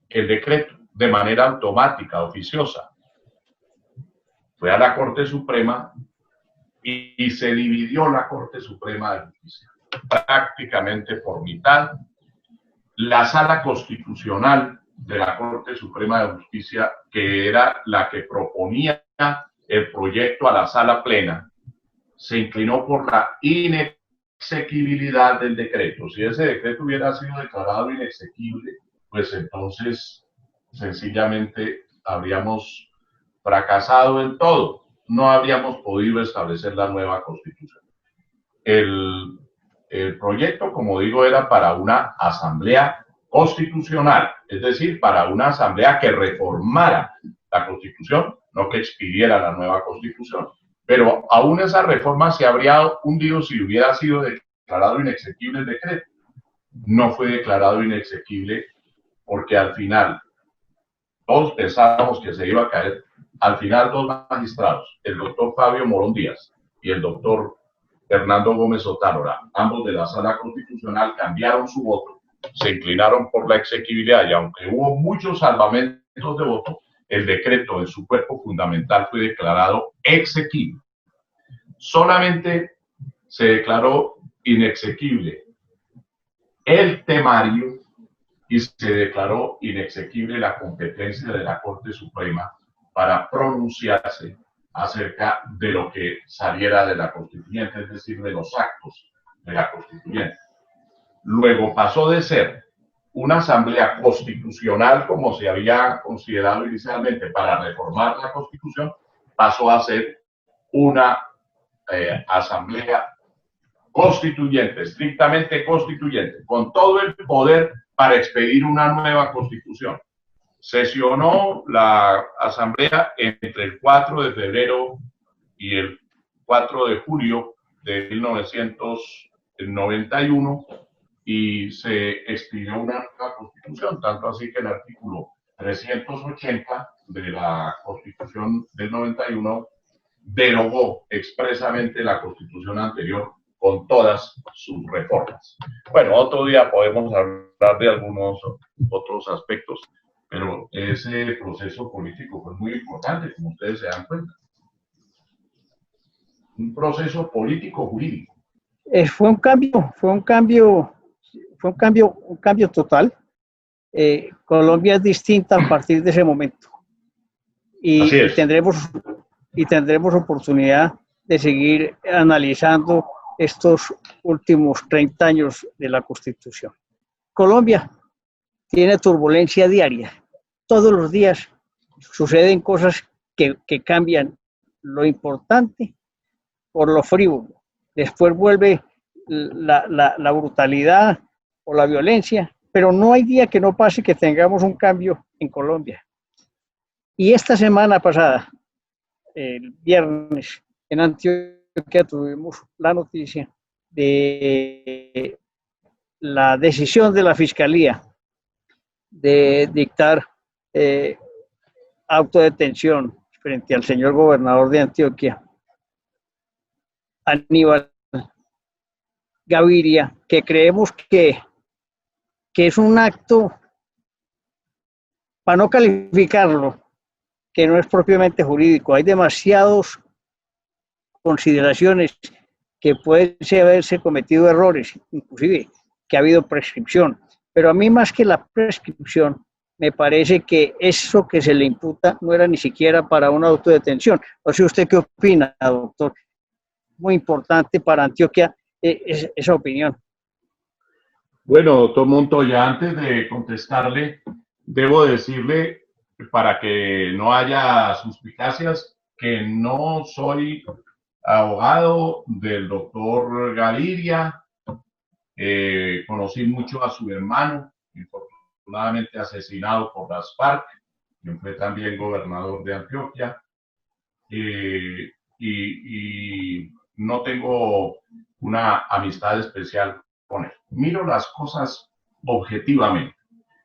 el decreto de manera automática, oficiosa. Fue a la Corte Suprema y se dividió la Corte Suprema de Justicia prácticamente por mitad. La Sala Constitucional de la Corte Suprema de Justicia, que era la que proponía el proyecto a la Sala Plena, se inclinó por la inexequibilidad del decreto. Si ese decreto hubiera sido declarado inexequible, pues entonces sencillamente habríamos fracasado en todo. No habríamos podido establecer la nueva Constitución. El proyecto, como digo, era para una asamblea constitucional, es decir, para una asamblea que reformara la Constitución, no que expidiera la nueva Constitución. Pero aún esa reforma se habría hundido si hubiera sido declarado inexequible el decreto. No fue declarado inexequible porque al final todos pensábamos que se iba a caer. Al final, dos magistrados, el doctor Fabio Morón Díaz y el doctor Fernando Gómez Otálora, ambos de la Sala Constitucional, cambiaron su voto, se inclinaron por la exequibilidad, y aunque hubo muchos salvamentos de voto, el decreto en su cuerpo fundamental fue declarado exequible. Solamente se declaró inexequible el temario y se declaró inexequible la competencia de la Corte Suprema para pronunciarse acerca de lo que saliera de la Constituyente, es decir, de los actos de la Constituyente. Luego pasó de ser una asamblea constitucional, como se había considerado inicialmente para reformar la Constitución, pasó a ser una asamblea constituyente, estrictamente constituyente, con todo el poder para expedir una nueva Constitución. Sesionó la asamblea entre el 4 de febrero y el 4 de julio de 1991 y se expidió una nueva Constitución, tanto así que el artículo 380 de la Constitución del 91 derogó expresamente la Constitución anterior con todas sus reformas. Bueno, otro día podemos hablar de algunos otros aspectos, pero ese proceso político fue muy importante, como ustedes se dan cuenta. Un proceso político-jurídico. Fue un cambio total. Colombia es distinta a partir de ese momento. Y tendremos oportunidad de seguir analizando estos últimos 30 años de la Constitución. Colombia tiene turbulencia diaria. Todos los días suceden cosas que cambian lo importante por lo frívolo. Después vuelve la brutalidad o la violencia, pero no hay día que no pase que tengamos un cambio en Colombia. Y esta semana pasada, el viernes, en Antioquia tuvimos la noticia de la decisión de la Fiscalía de dictar autodetención frente al señor gobernador de Antioquia, Aníbal Gaviria, que creemos que es un acto, para no calificarlo, que no es propiamente jurídico. Hay demasiadas consideraciones que pueden haberse cometido errores, inclusive que ha habido prescripción. Pero a mí, más que la prescripción, me parece que eso que se le imputa no era ni siquiera para una autodetención. No sé usted qué opina, doctor. Muy importante para Antioquia esa opinión. Bueno, doctor Montoya, antes de contestarle, debo decirle, para que no haya suspicacias, que no soy abogado del doctor Gaviria. Conocí mucho a su hermano, infortunadamente asesinado por las FARC, quien fue también gobernador de Antioquia. Y no tengo una amistad especial con él. Miro las cosas objetivamente.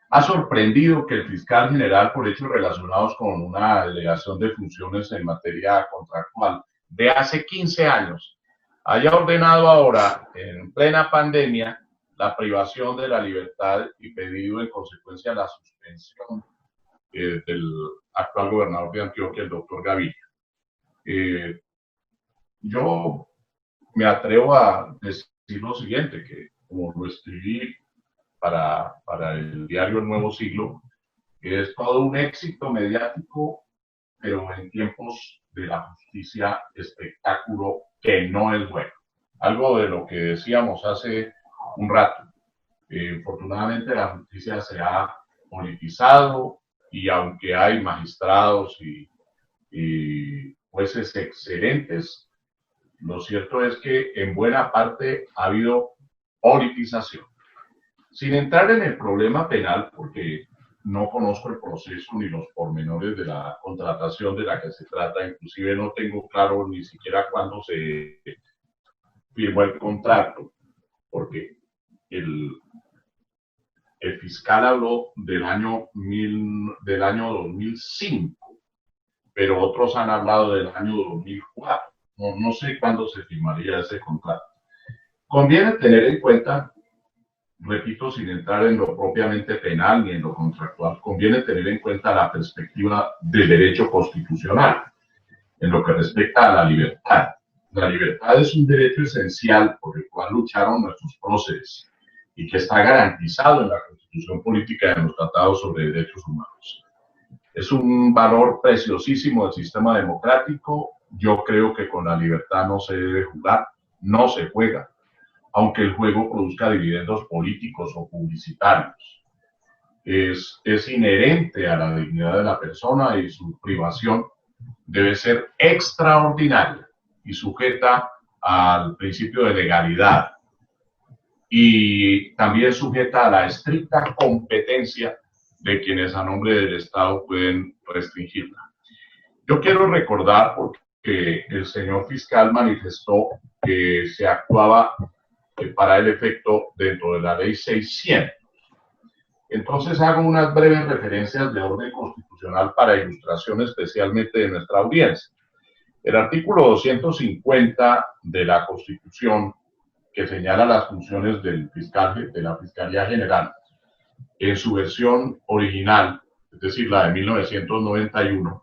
Ha sorprendido que el fiscal general, por hechos relacionados con una delegación de funciones en materia contractual de hace 15 años, haya ordenado ahora, en plena pandemia, la privación de la libertad y pedido en consecuencia la suspensión del actual gobernador de Antioquia, el doctor Gaviria. Yo me atrevo a decir lo siguiente, que como lo escribí para el diario El Nuevo Siglo, que es todo un éxito mediático, pero en tiempos de la justicia, espectáculo que no es bueno. Algo de lo que decíamos hace un rato. Infortunadamente la justicia se ha politizado y aunque hay magistrados y jueces excelentes, lo cierto es que en buena parte ha habido politización. Sin entrar en el problema penal, porque no conozco el proceso ni los pormenores de la contratación de la que se trata, inclusive no tengo claro ni siquiera cuándo se firmó el contrato, porque el fiscal habló del año 2005, pero otros han hablado del año 2004. No sé cuándo se firmaría ese contrato. Conviene tener en cuenta, repito, sin entrar en lo propiamente penal ni en lo contractual, conviene tener en cuenta la perspectiva del derecho constitucional en lo que respecta a la libertad. La libertad es un derecho esencial por el cual lucharon nuestros próceres y que está garantizado en la Constitución Política de los Tratados sobre Derechos Humanos. Es un valor preciosísimo del sistema democrático. Yo creo que con la libertad no se debe jugar, no se juega, aunque el juego produzca dividendos políticos o publicitarios. Es inherente a la dignidad de la persona y su privación debe ser extraordinaria y sujeta al principio de legalidad y también sujeta a la estricta competencia de quienes a nombre del Estado pueden restringirla. Yo quiero recordar, porque el señor fiscal manifestó que se actuaba para el efecto dentro de la ley 600. Entonces hago unas breves referencias de orden constitucional para ilustración especialmente de nuestra audiencia. El artículo 250 de la Constitución, que señala las funciones del fiscal, de la Fiscalía General, en su versión original, es decir, la de 1991,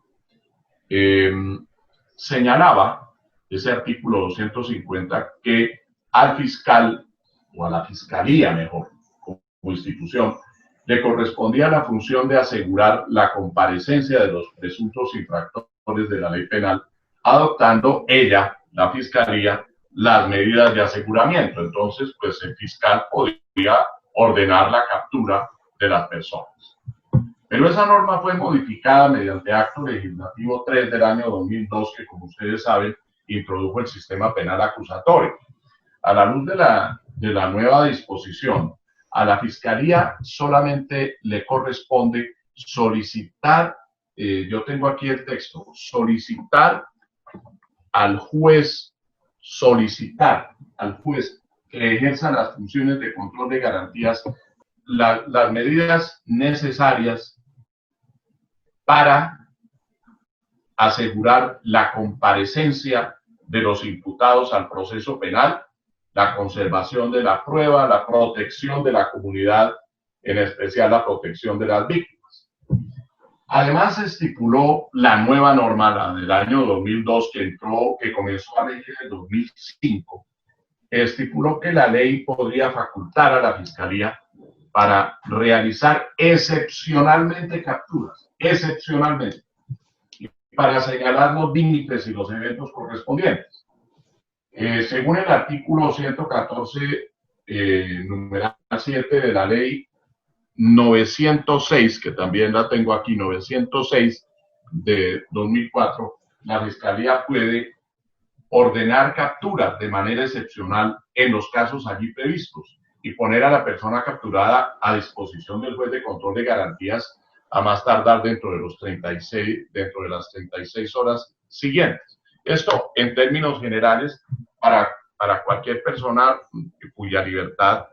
señalaba, ese artículo 250, que al fiscal, o a la fiscalía mejor, como institución, le correspondía la función de asegurar la comparecencia de los presuntos infractores de la ley penal, adoptando ella, la fiscalía, las medidas de aseguramiento. Entonces, pues el fiscal podía ordenar la captura de las personas. Pero esa norma fue modificada mediante acto legislativo 3 del año 2002, que como ustedes saben, introdujo el sistema penal acusatorio. A la luz de la nueva disposición, a la Fiscalía solamente le corresponde solicitar, yo tengo aquí el texto, solicitar al juez que ejerza las funciones de control de garantías, las medidas necesarias para asegurar la comparecencia de los imputados al proceso penal, la conservación de la prueba, la protección de la comunidad, en especial la protección de las víctimas. Además, se estipuló la nueva norma, la del año 2002, que comenzó a regir en el 2005, estipuló que la ley podría facultar a la Fiscalía para realizar excepcionalmente capturas, excepcionalmente, para señalar los límites y los eventos correspondientes. Según el artículo 114, numeral 7 de la ley 906, que también la tengo aquí, 906 de 2004, la Fiscalía puede ordenar capturas de manera excepcional en los casos allí previstos y poner a la persona capturada a disposición del juez de control de garantías a más tardar dentro de las 36 horas siguientes. Esto, en términos generales, para cualquier persona cuya libertad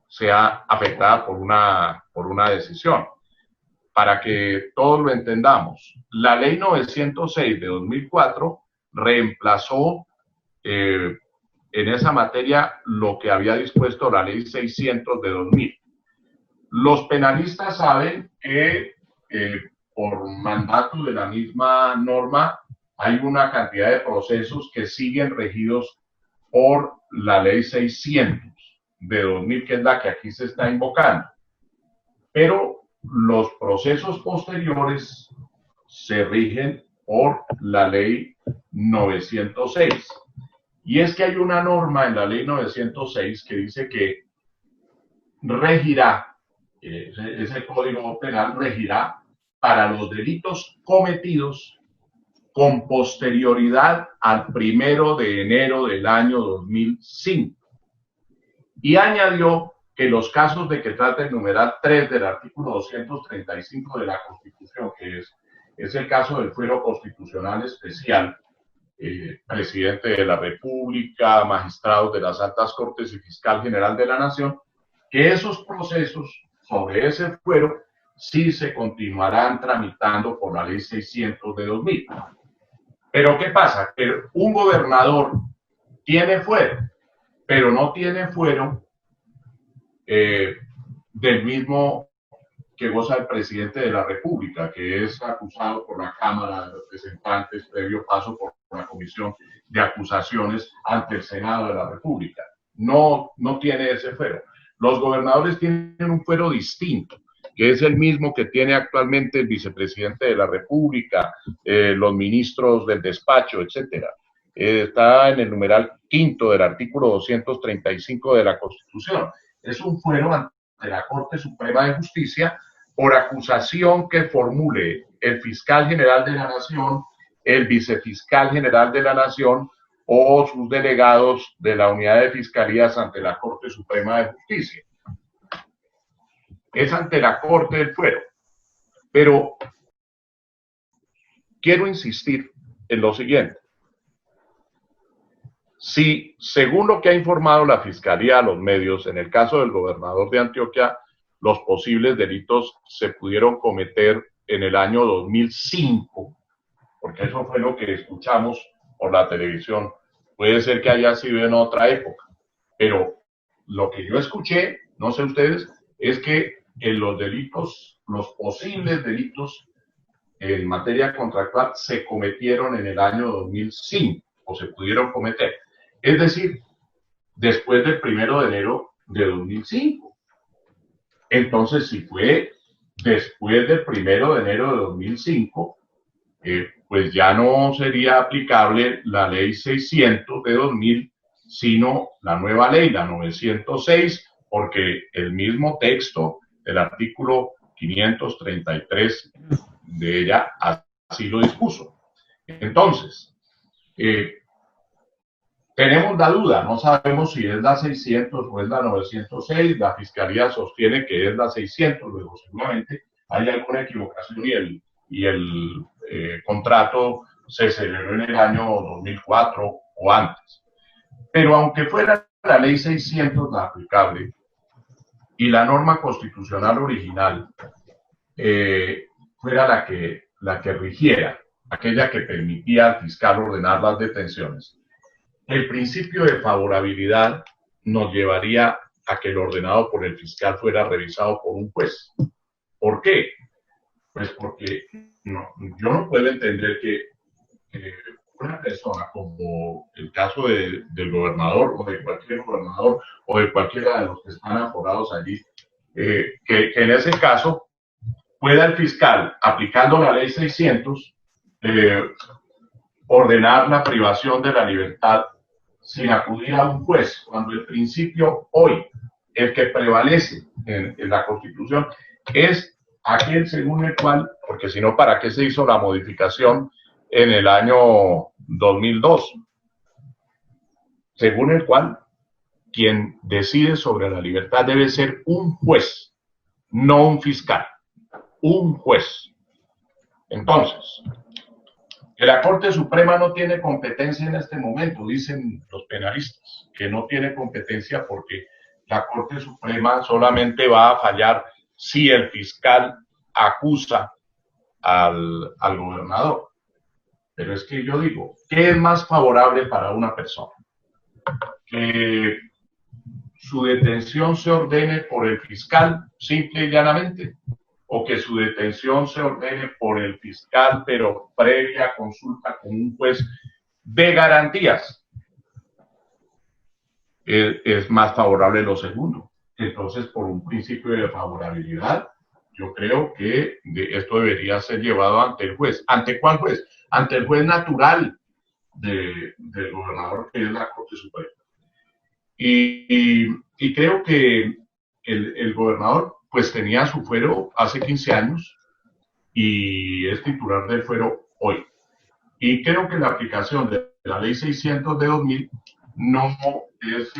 sea afectada por una decisión. Para que todos lo entendamos, la ley 906 de 2004 reemplazó en esa materia lo que había dispuesto la ley 600 de 2000. Los penalistas saben que por mandato de la misma norma hay una cantidad de procesos que siguen regidos por la ley 600 de 2000, que es la que aquí se está invocando. Pero los procesos posteriores se rigen por la ley 906. Y es que hay una norma en la ley 906 que dice que regirá, ese código penal regirá para los delitos cometidos con posterioridad al 1 de enero del año 2005. Y añadió que los casos de que trata el numeral 3 del artículo 235 de la Constitución, que es el caso del fuero constitucional especial, presidente de la República, magistrados de las altas cortes y fiscal general de la Nación, que esos procesos sobre ese fuero sí se continuarán tramitando por la ley 600 de 2000. Pero ¿qué pasa? Que un gobernador tiene fuero, pero no tiene fuero del mismo que goza el presidente de la República, que es acusado por la Cámara de Representantes previo paso por la Comisión de Acusaciones ante el Senado de la República. No tiene ese fuero. Los gobernadores tienen un fuero distinto, que es el mismo que tiene actualmente el vicepresidente de la República, los ministros del despacho, etcétera. Está en el numeral 5 del artículo 235 de la Constitución. Es un fuero ante la Corte Suprema de Justicia por acusación que formule el fiscal general de la Nación, el vicefiscal general de la Nación o sus delegados de la unidad de fiscalías ante la Corte Suprema de Justicia. Es ante la Corte del fuero. Pero quiero insistir en lo siguiente. Si, según lo que ha informado la Fiscalía a los medios, en el caso del gobernador de Antioquia, los posibles delitos se pudieron cometer en el año 2005, porque eso fue lo que escuchamos por la televisión, puede ser que haya sido en otra época, pero lo que yo escuché, no sé ustedes, es que en los delitos, los posibles delitos en materia contractual se cometieron en el año 2005, o se pudieron cometer. Es decir, después del 1 de enero de 2005. Entonces, si fue después del 1 de enero de 2005, pues ya no sería aplicable la ley 600 de 2000, sino la nueva ley, la 906, porque el mismo texto del artículo 533 de ella así lo dispuso. Entonces, tenemos la duda, no sabemos si es la 600 o es la 906, la Fiscalía sostiene que es la 600, luego seguramente hay alguna equivocación y el contrato se celebró en el año 2004 o antes. Pero aunque fuera la ley 600 la aplicable y la norma constitucional original fuera la que rigiera, aquella que permitía al fiscal ordenar las detenciones, el principio de favorabilidad nos llevaría a que lo ordenado por el fiscal fuera revisado por un juez. ¿Por qué? Pues porque yo no puedo entender que una persona, como el caso del gobernador o de cualquier gobernador o de cualquiera de los que están aforados allí, que en ese caso pueda el fiscal, aplicando la ley 600, ordenar la privación de la libertad sin acudir a un juez, cuando el principio hoy el que prevalece en la Constitución es aquel según el cual, porque si no, ¿para qué se hizo la modificación en el año 2002? Según el cual quien decide sobre la libertad debe ser un juez, no un fiscal, un juez. Entonces, que la Corte Suprema no tiene competencia en este momento, dicen los penalistas, que no tiene competencia porque la Corte Suprema solamente va a fallar si el fiscal acusa al gobernador. Pero es que yo digo, ¿qué es más favorable para una persona? Que su detención se ordene por el fiscal, simple y llanamente, o que su detención se ordene por el fiscal, pero previa consulta con un juez de garantías. Es más favorable lo segundo. Entonces, por un principio de favorabilidad, yo creo que esto debería ser llevado ante el juez. ¿Ante cuál juez? Ante el juez natural del gobernador, que es la Corte Suprema. Y creo que el gobernador pues tenía su fuero hace 15 años y es titular del fuero hoy. Y creo que la aplicación de la ley 600 de 2000 no es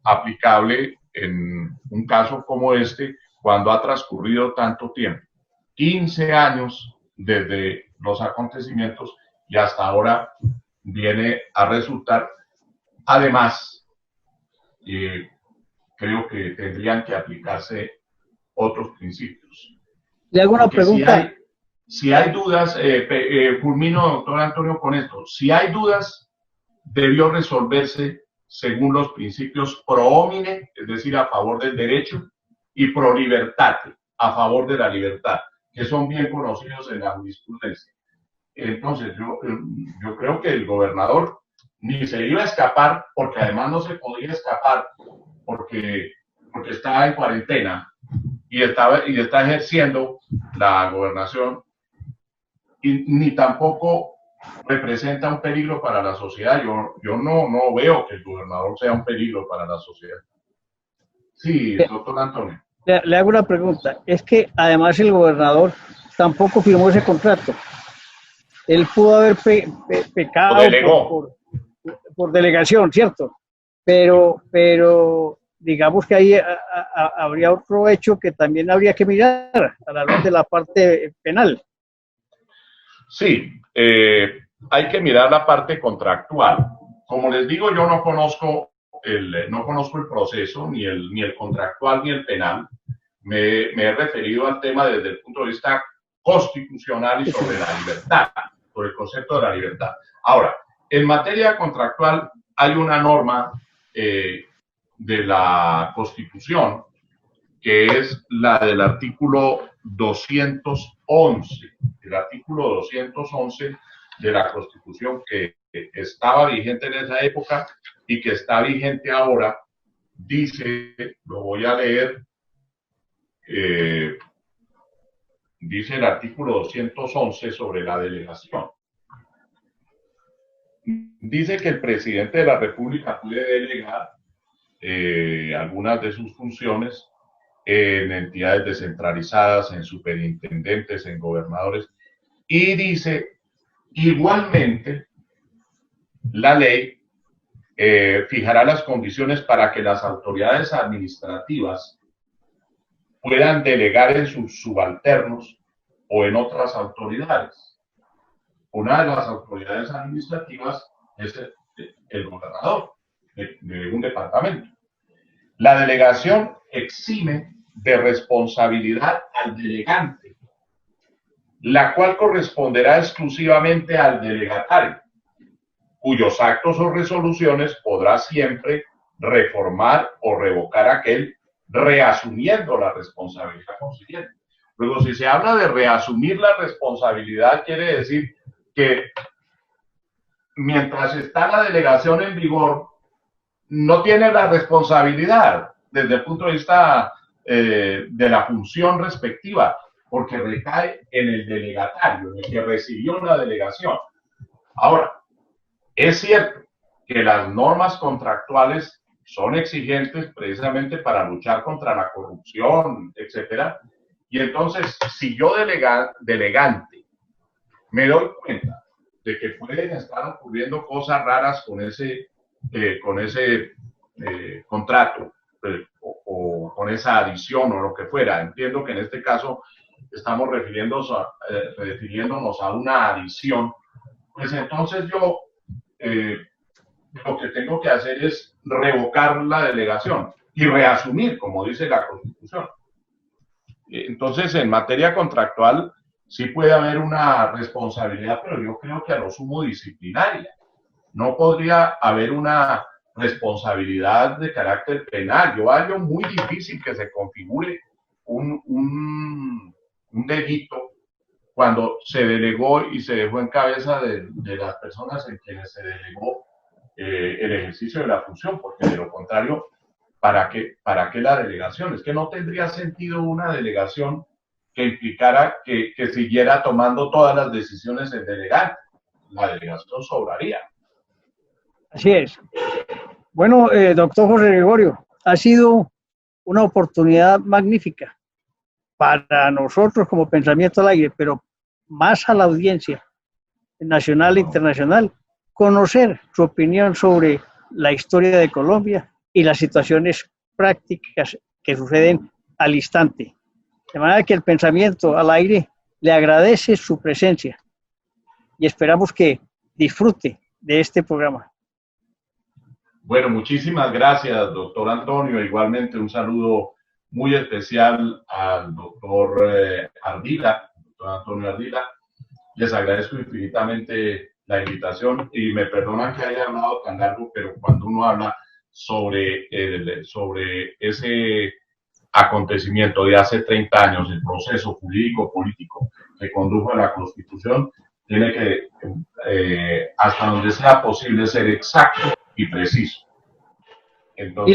aplicable en un caso como este cuando ha transcurrido tanto tiempo. 15 años desde los acontecimientos y hasta ahora viene a resultar. Además, creo que tendrían que aplicarse otros principios. ¿Le hago una pregunta? Si hay dudas, culmino, doctor Antonio, con esto. Si hay dudas, debió resolverse según los principios pro homine, es decir, a favor del derecho, y pro libertate, a favor de la libertad, que son bien conocidos en la jurisprudencia. Entonces, yo creo que el gobernador ni se iba a escapar, porque además no se podía escapar, porque estaba en cuarentena y está ejerciendo la gobernación, y ni tampoco representa un peligro para la sociedad. Yo no veo que el gobernador sea un peligro para la sociedad. Sí, doctor Antonio. Le hago una pregunta. Es que además el gobernador tampoco firmó ese contrato. Él pudo haber pecado por delegación, ¿cierto? Pero digamos que ahí habría otro hecho que también habría que mirar a la luz de la parte penal. Sí, hay que mirar la parte contractual. Como les digo, yo no conozco el proceso, ni el contractual ni el penal. Me he referido al tema desde el punto de vista constitucional y sobre la libertad, sobre el concepto de la libertad. Ahora, en materia contractual hay una norma de la Constitución que es la del artículo 211, el artículo 211 de la Constitución que estaba vigente en esa época y que está vigente ahora. Dice, lo voy a leer, dice el artículo 211 sobre la delegación. Dice que el presidente de la República puede delegar algunas de sus funciones en entidades descentralizadas, en superintendentes, en gobernadores, y dice, igualmente, la ley fijará las condiciones para que las autoridades administrativas puedan delegar en sus subalternos o en otras autoridades. Una de las autoridades administrativas es el gobernador de un departamento. La delegación exime de responsabilidad al delegante, la cual corresponderá exclusivamente al delegatario, cuyos actos o resoluciones podrá siempre reformar o revocar aquel, reasumiendo la responsabilidad consiguiente. Luego, si se habla de reasumir la responsabilidad, quiere decir que mientras está la delegación en vigor, no tiene la responsabilidad desde el punto de vista de la función respectiva, porque recae en el delegatario, en el que recibió la delegación. Ahora, es cierto que las normas contractuales son exigentes precisamente para luchar contra la corrupción, etcétera. Y entonces, si yo delegante me doy cuenta de que pueden estar ocurriendo cosas raras con ese contrato o con esa adición o lo que fuera, entiendo que en este caso estamos refiriéndonos a una adición, pues entonces yo lo que tengo que hacer es revocar la delegación y reasumir, como dice la Constitución. Entonces, en materia contractual, sí puede haber una responsabilidad, pero yo creo que a lo sumo disciplinaria. No podría haber una responsabilidad de carácter penal. Yo hallo muy difícil que se configure un delito cuando se delegó y se dejó en cabeza de las personas en quienes se delegó el ejercicio de la función, porque de lo contrario, ¿para qué la delegación? Es que no tendría sentido una delegación que implicara que siguiera tomando todas las decisiones el delegante. La delegación sobraría. Así es. Bueno, doctor José Gregorio, ha sido una oportunidad magnífica para nosotros como Pensamiento al Aire, pero más a la audiencia nacional e internacional, conocer su opinión sobre la historia de Colombia y las situaciones prácticas que suceden al instante. De manera que el Pensamiento al Aire le agradece su presencia y esperamos que disfrute de este programa. Bueno, muchísimas gracias, doctor Antonio. Igualmente un saludo muy especial al doctor Ardila, doctor Antonio Ardila. Les agradezco infinitamente la invitación y me perdonan que haya hablado tan largo, pero cuando uno habla sobre ese acontecimiento de hace 30 años, el proceso jurídico-político que condujo a la Constitución, tiene que, hasta donde sea posible, ser exacto y preciso. Entonces,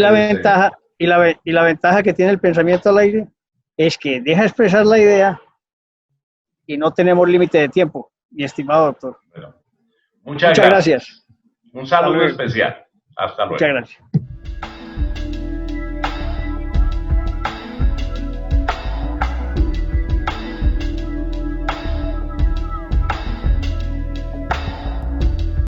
y la ventaja que tiene el Pensamiento al Aire es que deja expresar la idea y no tenemos límite de tiempo, mi estimado doctor. Bueno, muchas gracias. Un saludo especial. Hasta luego. Muchas gracias.